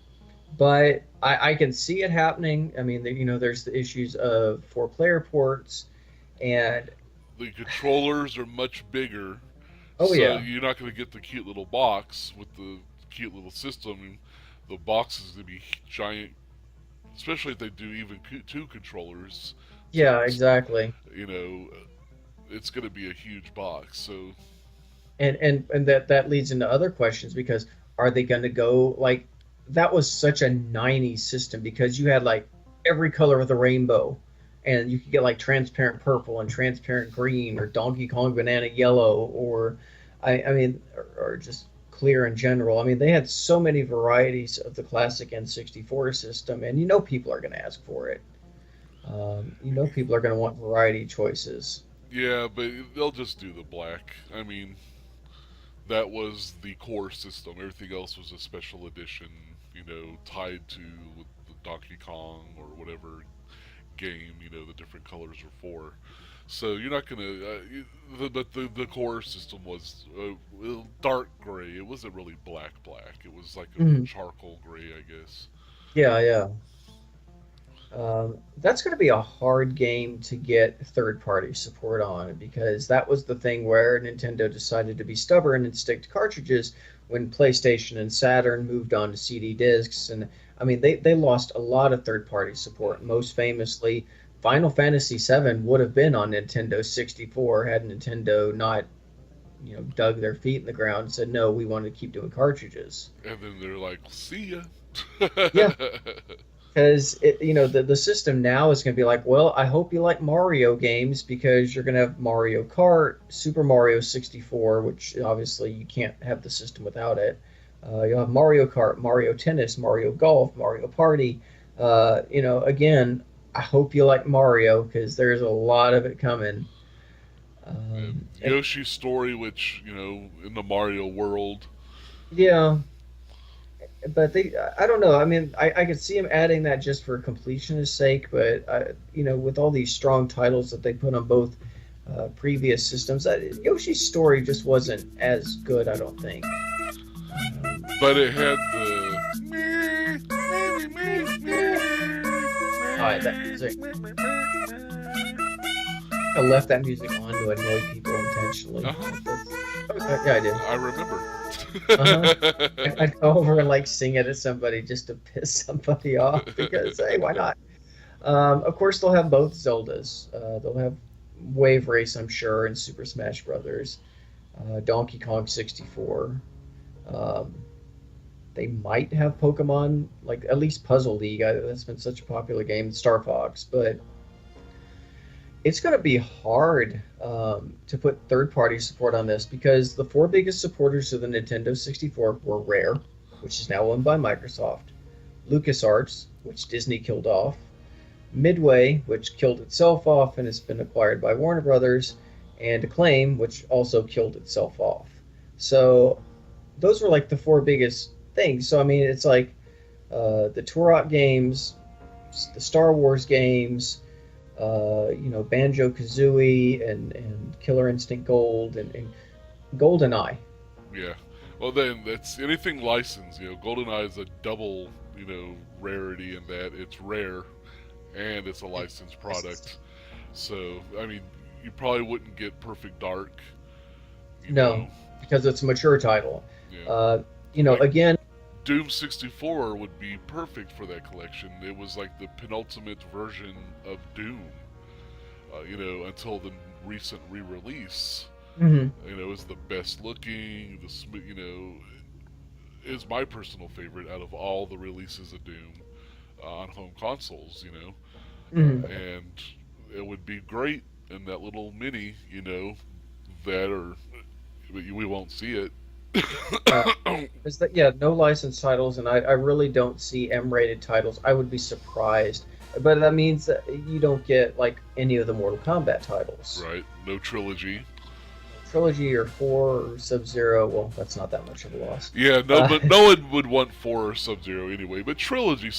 but I can see it happening. I mean, there's the issues of four-player ports, and The controllers are much bigger, oh so yeah, you're not going to get the cute little box with the cute little system. The box is going to be giant, especially if they do even two controllers. To, yeah, exactly. you know, it's going to be a huge box. So And that leads into other questions because are they going to go like that was such a 90s system because you had like every color of the rainbow and you could get like transparent purple and transparent green or Donkey Kong banana yellow or I mean or just clear in general. I mean they had so many varieties of the classic N64 system and people are going to ask for it. People are going to want variety choices. yeah, but they'll just do the black. I mean, that was the core system. Everything else was a special edition, tied to the Donkey Kong or whatever game, the different colors were for. So you're not gonna, but the core system was dark gray. It wasn't really black. It was like a Mhm. charcoal gray, I guess. Yeah, yeah. That's going to be a hard game to get third-party support on because that was the thing where Nintendo decided to be stubborn and stick to cartridges when PlayStation and Saturn moved on to CD discs. And I mean, they lost a lot of third-party support. Most famously, Final Fantasy VII would have been on Nintendo 64 had Nintendo not, dug their feet in the ground and said, no, we want to keep doing cartridges. And then they're like, "See ya." Yeah, because the system now is going to be like, well, I hope you like Mario games because you're going to have Mario Kart, Super Mario 64, which obviously you can't have the system without it. You'll have Mario Kart, Mario Tennis, Mario Golf, Mario Party. Again, I hope you like Mario because there's a lot of it coming. And And Yoshi's Story, which in the Mario world. yeah, but I don't know. I mean, I could see him adding that just for completionist sake, but with all these strong titles that they put on both previous systems, Yoshi's Story just wasn't as good. I don't think. But it had All right, that music. I left that music on to annoy people intentionally. uh-huh. Yeah, I did. I remember. Uh-huh. I'd go over and like sing it at somebody just to piss somebody off because hey, why not? Of course, they'll have both Zeldas. They'll have Wave Race, I'm sure, and Super Smash Brothers, Donkey Kong 64. Um, they might have Pokemon, like at least Puzzle League. That's been such a popular game, Star Fox, but it's going to be hard to put third-party support on this because the four biggest supporters of the Nintendo 64 were Rare, which is now owned by Microsoft, LucasArts, which Disney killed off, Midway, which killed itself off and has been acquired by Warner Brothers, and Acclaim, which also killed itself off. So those were like the four biggest things. So I mean, it's like the Turok games, the Star Wars games, Banjo Kazooie and Killer Instinct Gold and GoldenEye. Yeah. Well, then that's anything licensed. GoldenEye is a double, rarity in that it's rare and it's a licensed product. So, I mean, you probably wouldn't get Perfect Dark. No, because it's a mature title. Yeah. Again, Doom 64 would be perfect for that collection. It was like the penultimate version of Doom, until the recent re-release. Mm-hmm. It was the best looking, is my personal favorite out of all the releases of Doom on home consoles, Mm-hmm. And it would be great in that little mini, but we won't see it. No licensed titles, and I really don't see M-rated titles. I would be surprised, but that means that you don't get like any of the Mortal Kombat titles. Right, no trilogy. Trilogy or 4 or Sub-Zero, well, that's not that much of a loss. Yeah, but no one would want 4 or Sub-Zero anyway. But Trilogy,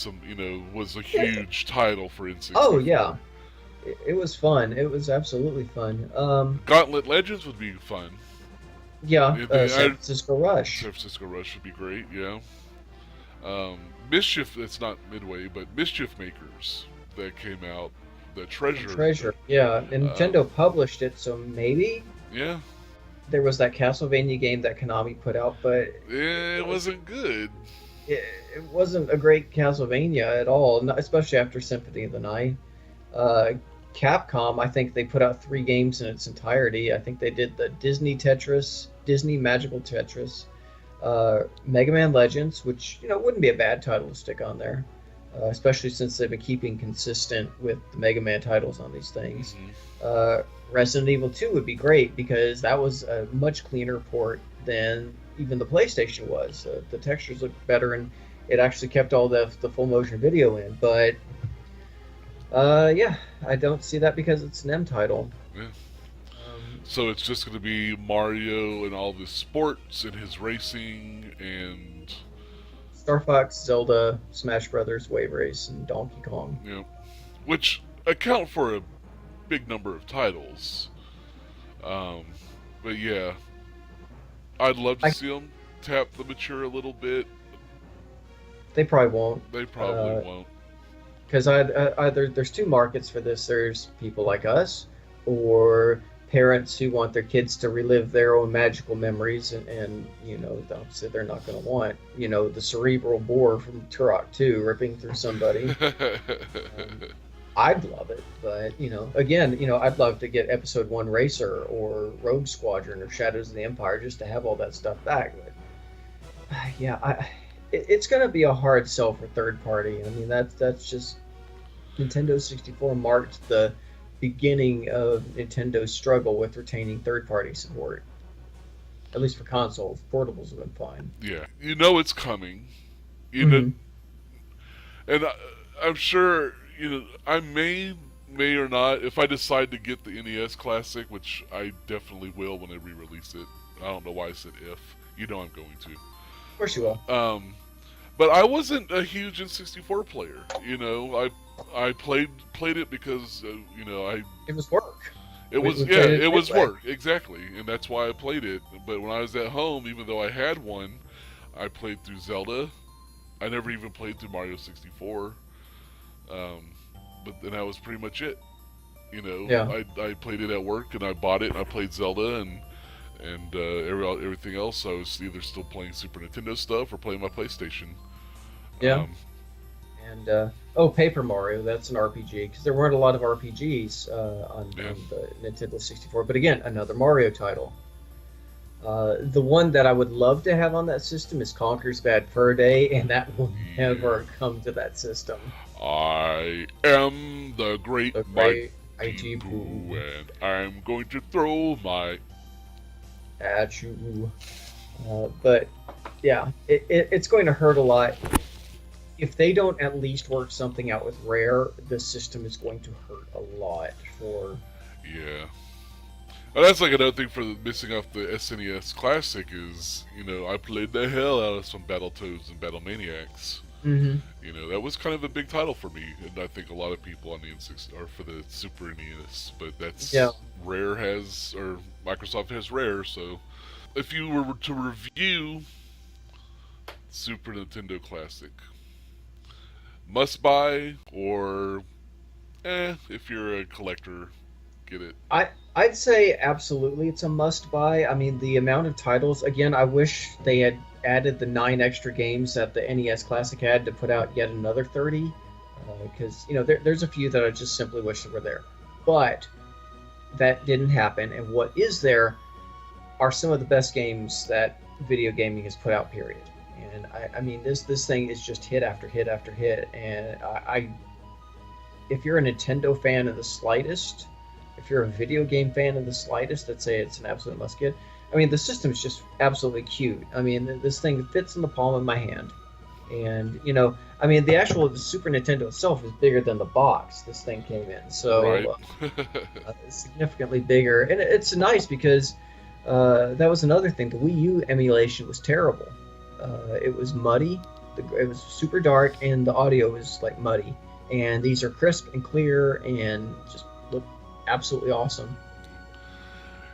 was a huge title for N64. Oh yeah, it was fun. It was absolutely fun. Gauntlet Legends would be fun. Yeah, San Francisco Rush. San Francisco Rush would be great. Yeah. Mischief. It's not Midway, but Mischief Makers that came out. The Treasure. Yeah, and Nintendo published it, so maybe. Yeah. There was that Castlevania game that Konami put out, but it wasn't good. It wasn't a great Castlevania at all, especially after Symphony of the Night. Capcom, I think they put out 3 games in its entirety. I think they did the Disney Magical Tetris, Mega Man Legends, which wouldn't be a bad title to stick on there, especially since they've been keeping consistent with the Mega Man titles on these things. Mm-hmm. Resident Evil 2 would be great because that was a much cleaner port than even the PlayStation was. The textures looked better, and it actually kept all the full motion video in. But I don't see that because it's an M title. Yeah. So it's just going to be Mario and all the sports and his racing and Star Fox, Zelda, Smash Brothers, Wave Race, and Donkey Kong. Yeah, which account for a big number of titles. But yeah, I'd love to see them tap the mature a little bit. They probably won't. They probably won't. Because either there's 2 markets for this. There's people like us, or parents who want their kids to relive their own magical memories, and obviously they're not going to want the cerebral bore from Turok 2 ripping through somebody. I'd love it, but again, I'd love to get Episode 1 Racer or Rogue Squadron or Shadows of the Empire just to have all that stuff back. But it's going to be a hard sell for third party. I mean, that's just Nintendo 64 marked the beginning of Nintendo's struggle with retaining third party support. At least for consoles, portables have been fine. Yeah, it's coming. And I'm sure. I may or not, if I decide to get the NES Classic, which I definitely will when they re-release it. I don't know why I said if. I'm going to. Of course you will. But I wasn't a huge N64 player. I played it because it was work. It was work, exactly, and that's why I played it. But when I was at home, even though I had one, I played through Zelda. I never even played through Mario 64. But then that was pretty much it. I played it at work, and I bought it, and I played Zelda, and everything else. I was either still playing Super Nintendo stuff or playing my PlayStation. Yeah. Paper Mario, that's an RPG, because there weren't a lot of RPGs on the Nintendo 64. But again, another Mario title. The one that I would love to have on that system is Conker's Bad Fur Day, and that will never come to that system. I am the great mighty Pooh, and I'm going to throw my at you. But yeah, it's going to hurt a lot. If they don't at least work something out with Rare, the system is going to hurt a lot for. Yeah. Well, that's like another thing for missing off the SNES Classic is, I played the hell out of some Battletoads and Battlemaniacs. Hmm. That was kind of a big title for me, and I think a lot of people on the N6 are for the Super NES, but Yeah. that's or Microsoft has Rare, so if you were to review Super Nintendo Classic, must buy or if you're a collector, get it. I'd say absolutely it's a must buy. I mean, the amount of titles, again, I wish they had added the 9 extra games that the NES Classic had to put out yet another 30. Because, there's a few that I just simply wish that were there. But that didn't happen. And what is there are some of the best games that video gaming has put out, period. And I mean, this thing is just hit after hit after hit. And if you're a Nintendo fan of the slightest, if you're a video game fan of the slightest, I'd say it's an absolute must get. I mean, the system is just absolutely cute. I mean, this thing fits in the palm of my hand. And, I mean, the Super Nintendo itself is bigger than the box this thing came in. So, Right. it's significantly bigger. And it's nice because that was another thing. The Wii U emulation was terrible. It was muddy, it was super dark, and the audio was like muddy. And these are crisp and clear and just look absolutely awesome.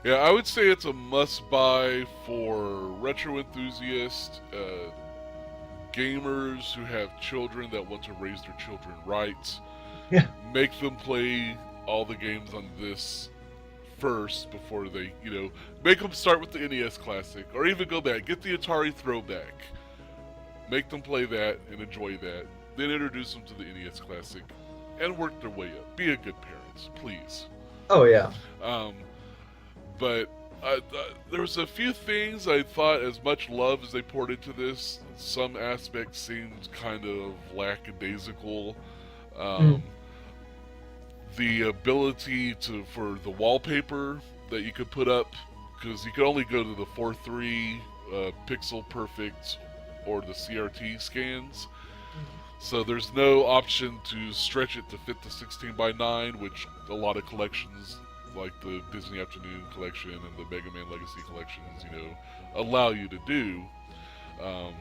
Yeah, I would say it's a must-buy for retro enthusiasts, gamers who have children that want to raise their children right. Yeah. Make them play all the games on this first before they, make them start with the NES Classic, or even go back, get the Atari Throwback. Make them play that and enjoy that. Then introduce them to the NES Classic and work their way up. Be a good parent, please. Oh yeah. Um, but there was a few things I thought, as much love as they poured into this, some aspects seemed kind of lackadaisical. Mm. The ability for the wallpaper that you could put up, because you could only go to the 4:3 pixel perfect or the CRT scans. So there's no option to stretch it to fit the 16:9, which a lot of collections, like the Disney Afternoon collection and the Mega Man Legacy collections, allow you to do. Um,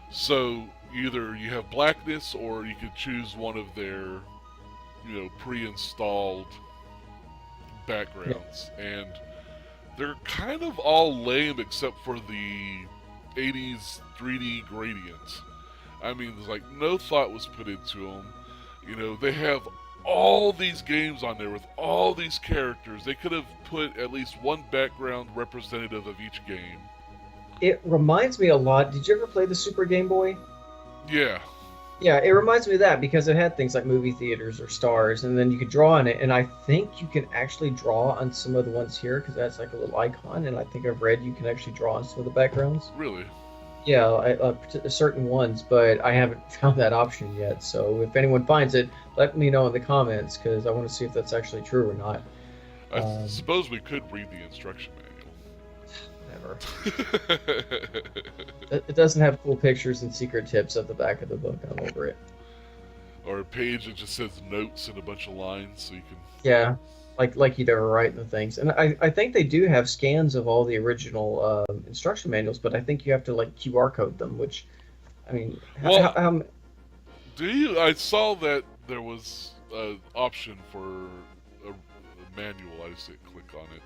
so either you have blackness, or you could choose one of their, pre-installed backgrounds, and they're kind of all lame except for the 80s 3D gradient. I mean, there's like no thought was put into them. They have all these games on there with all these characters. They could have put at least one background representative of each game. It reminds me a lot. Did you ever play the Super Game Boy? Yeah. Yeah, it reminds me of that because it had things like movie theaters or stars, and then you could draw on it. And I think you can actually draw on some of the ones here because that's like a little icon. And I think I've read you can actually draw on some of the backgrounds. Really? Yeah, certain ones, but I haven't found that option yet. So if anyone finds it, let me know in the comments because I want to see if that's actually true or not. I suppose we could read the instruction Never. manual. It doesn't have cool pictures and secret tips at the back of the book. I'm over it. Or a page that just says notes and a bunch of lines, so you can. Yeah, like you'd ever write in the things. And I think they do have scans of all the original instruction manuals, but I think you have to like QR code them, which, I mean, Well, do you? I saw that there was an option for a manual. I just didn't click on it.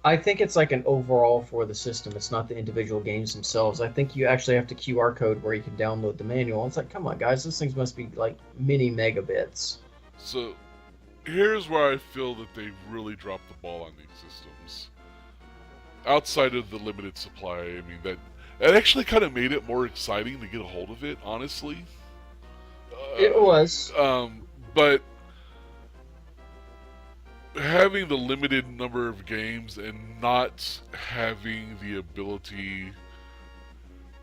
I think it's like an overall for the system. It's not the individual games themselves. I think you actually have to QR code where you can download the manual. It's like, come on, guys, those things must be like mini megabits. So, here's where I feel that they really dropped the ball on these systems. Outside of the limited supply, I mean, that actually kind of made it more exciting to get a hold of it, honestly. It was. But having the limited number of games and not having the ability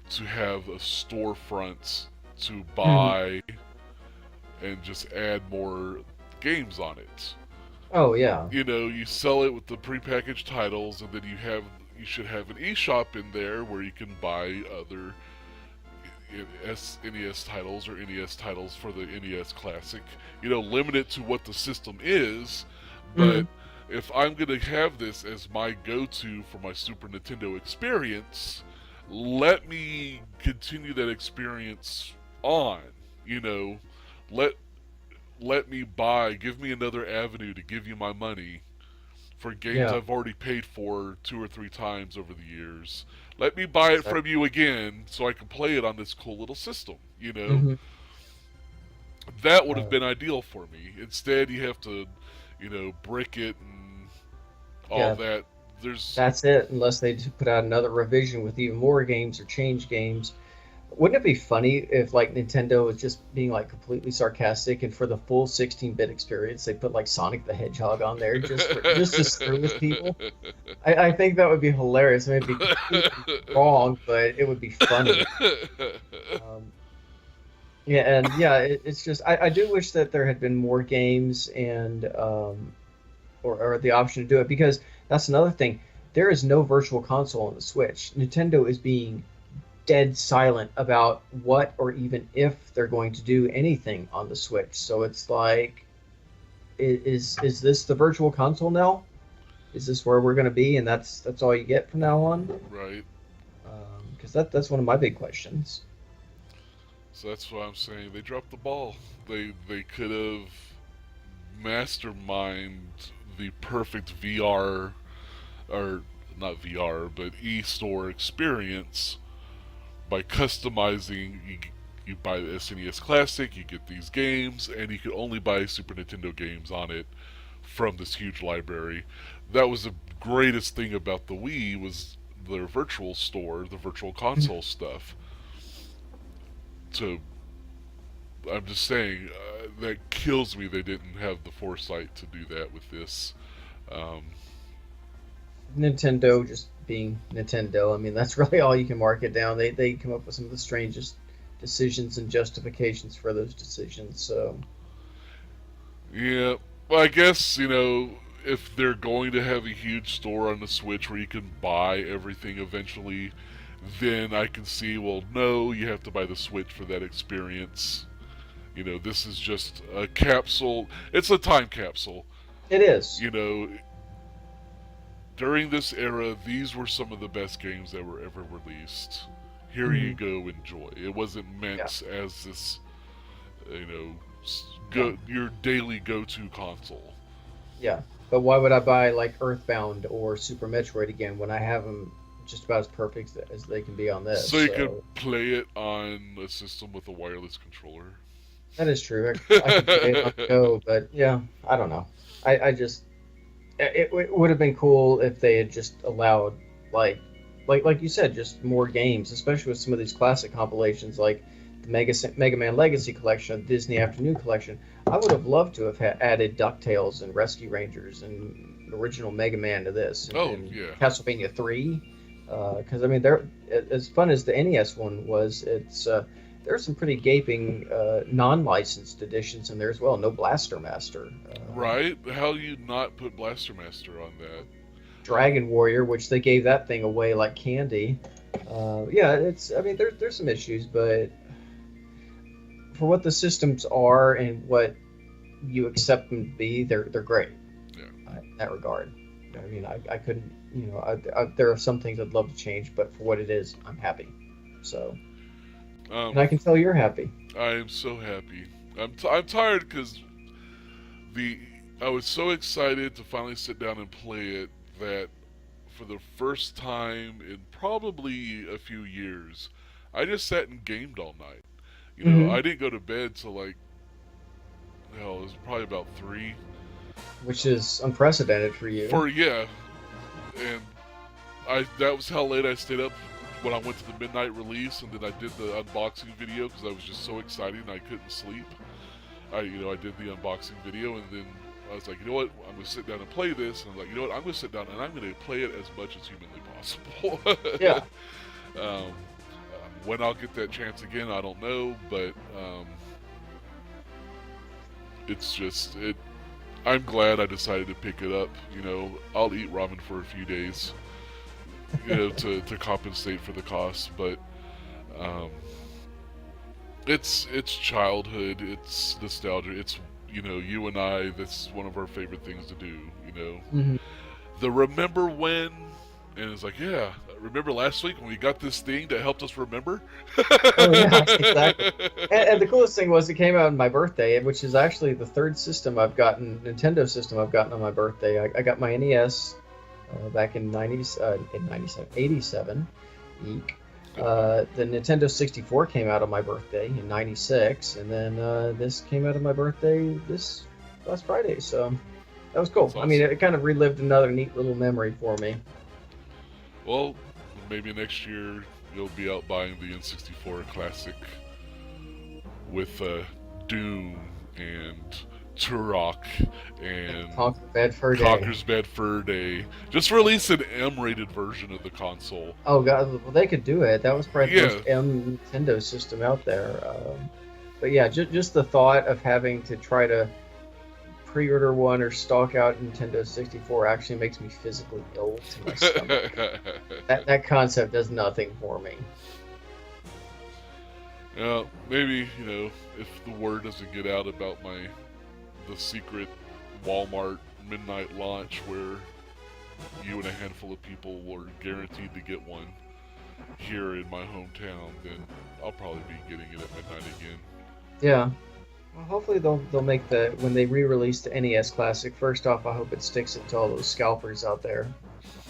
to have a storefront to buy and just add more games on it. Oh yeah. You sell it with the prepackaged titles, and then you should have an eShop in there where you can buy other NES titles or NES titles for the NES Classic. Limit it to what the system is, but if I'm going to have this as my go-to for my Super Nintendo experience, let me continue that experience on. You know, let let me give me another avenue to give you my money for games Yeah, I've already paid for 2 or 3 times over the years. Let me buy it from exactly. you again so I can play it on this cool little system. You know, Hmm. that would have Uh, been ideal for me. Instead, you have to, brick it and all yeah, that. There's that's it. Unless they put out another revision with even more games or change games. Wouldn't it be funny if like Nintendo was just being like completely sarcastic and for the full 16-bit experience they put like Sonic the Hedgehog on there just to screw with people? I think that would be hilarious. I mean, it'd be completely wrong, but it would be funny. Um, yeah, and yeah, it's just I do wish that there had been more games and or the option to do it because that's another thing. There is no virtual console on the Switch. Nintendo is being dead silent about what or even if they're going to do anything on the Switch. So it's like, is this the virtual console now? Is this where we're going to be, and that's all you get from now on? right. Because that's one of my big questions. So that's why I'm saying they dropped the ball. They could have mastermind the perfect VR, or not VR but e-store experience by customizing. You buy the SNES Classic, you get these games, and you could only buy Super Nintendo games on it from this huge library. That was the greatest thing about the Wii, was their virtual store, the virtual console stuff. To I'm just saying, that kills me they didn't have the foresight to do that with this. Um, Nintendo just being Nintendo. I mean, that's really all you can mark it down. They come up with some of the strangest decisions and justifications for those decisions. So yeah, well, I guess, if they're going to have a huge store on the Switch where you can buy everything eventually, then I can see, well, no, you have to buy the Switch for that experience. This is just a capsule. It's a time capsule. it is. You know, during this era, these were some of the best games that were ever released. Here you Mhm. go, enjoy. It wasn't Yeah, meant as this, you know, no, your daily go-to console. yeah. But why would I buy like Earthbound or Super Metroid again when I have them just about as perfect as they can be on this? So you could So play it on a system with a wireless controller. that is true. I could play it on the go, but yeah, I don't know. I just it would have been cool if they had just allowed like like you said, just more games, especially with some of these classic compilations like the Mega Man Legacy Collection, Disney Afternoon Collection. I would have loved to have added DuckTales and Rescue Rangers and original Mega Man to this Oh and yeah, Castlevania 3. Because I mean, they're as fun as the NES one was. There are some pretty gaping non-licensed editions in there as well. No Blaster Master. right. How do you not put Blaster Master on that? Dragon Warrior, which they gave that thing away like candy. Yeah, it's. I mean, there's some issues, but for what the systems are and what you accept them to be, they're great Yeah. in that regard. I mean, I couldn't. There are some things I'd love to change, but for what it is, I'm happy. So, and Um, I can tell you're happy. I am so happy. I'm tired because the I was so excited to finally sit down and play it that for the first time in probably a few years, I just sat and gamed all night. Hmm. I didn't go to bed till like, hell, it was probably about 3. Which is unprecedented for you. Yeah, and that was how late I stayed up when I went to the midnight release, and then I did the unboxing video because I was just so excited and I couldn't sleep. I did the unboxing video, and then I was like, you know what, I'm gonna sit down and play this, and I'm like, you know what, I'm gonna sit down and I'm gonna play it as much as humanly possible. Yeah. um, when I'll get that chance again, I don't know, but it's just it. I'm glad I decided to pick it up. I'll eat ramen for a few days, to compensate for the cost, but um, it's childhood, it's nostalgia, it's you and I. That's one of our favorite things to do. Mm-hmm. The remember when, and it's like, yeah, remember last week when we got this thing that helped us remember? Oh yeah, exactly. And the coolest thing was it came out on my birthday, which is actually the third system I've gotten, Nintendo system I've gotten on my birthday. I got my NES back in 87, Geek. The Nintendo 64 came out on my birthday in 96, and then this came out on my birthday this last Friday, so that was cool. Awesome. I mean, it kind of relived another neat little memory for me. Well, maybe next year you'll be out buying the N64 Classic with Doom and Turok and Conker's Bad Fur Day. Just release an M-rated version of the console. Oh god, well they could do it. That was probably the most M Nintendo system out there. But yeah, just the thought of having to try to pre-order one or stalk out Nintendo 64 actually makes me physically ill to my stomach. that concept does nothing for me. Yeah, maybe, if the word doesn't get out about the secret Walmart midnight launch where you and a handful of people were guaranteed to get one here in my hometown, then I'll probably be getting it at midnight again. Yeah. Well, hopefully they'll make when they re-release the NES Classic. First off, I hope it sticks it to all those scalpers out there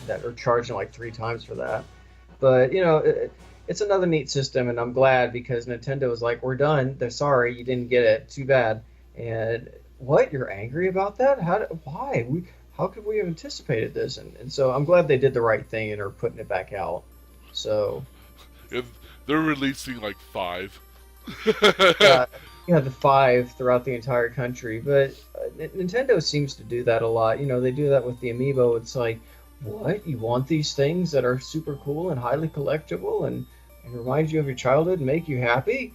that are charging like 3 times for that. But it's another neat system, and I'm glad because Nintendo was like, "We're done. They're sorry you didn't get it. Too bad." And what? You're angry about that? Why? How could we have anticipated this? And so I'm glad they did the right thing and are putting it back out. So they're releasing like 5. Yeah, the 5 throughout the entire country. But Nintendo seems to do that a lot. They do that with the Amiibo. It's like, what? You want these things that are super cool and highly collectible and remind you of your childhood and make you happy?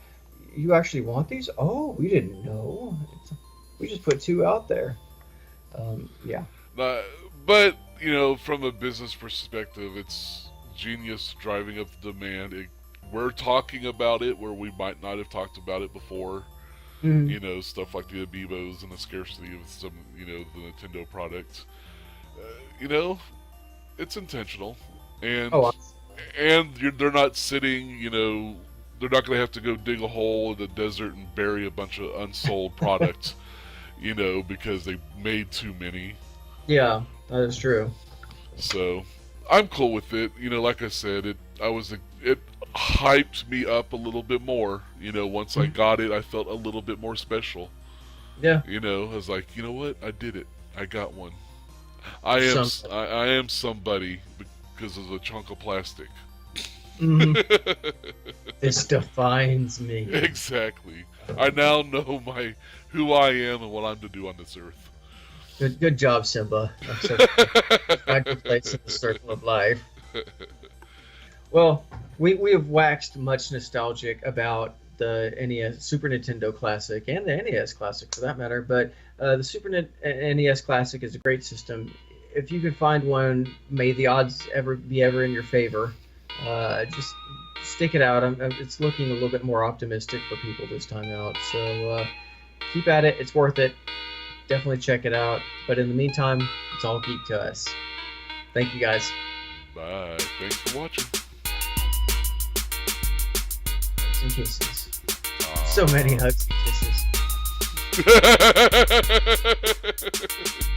You actually want these? Oh, we didn't know. We just put 2 out there. Yeah. But, from a business perspective, it's genius driving up the demand. We're talking about it where we might not have talked about it before. Mm-hmm. Stuff like the Amiibos and the scarcity of some, the Nintendo products. It's intentional. And they're not sitting, they're not going to have to go dig a hole in the desert and bury a bunch of unsold products, because they made too many. Yeah, that is true. So, I'm cool with it. Like I said, it hyped me up a little bit more. Once I got it, I felt a little bit more special. Yeah. I was like, you know what? I did it. I got one. I am somebody because of a chunk of plastic. Mm-hmm. This defines me. Exactly. I now know who I am and what I'm to do on this earth. Good job, Simba. Find your place in the circle of life. Well, we have waxed much nostalgic about the NES, Super Nintendo Classic, and the NES Classic for that matter. But the NES Classic is a great system. If you can find one, may the odds ever be in your favor. Just stick it out. It's looking a little bit more optimistic for people this time out. So keep at it. It's worth it. Definitely check it out. But in the meantime, it's all geek to us. Thank you, guys. Bye. Thanks for watching. Hugs and kisses. So many hugs and kisses.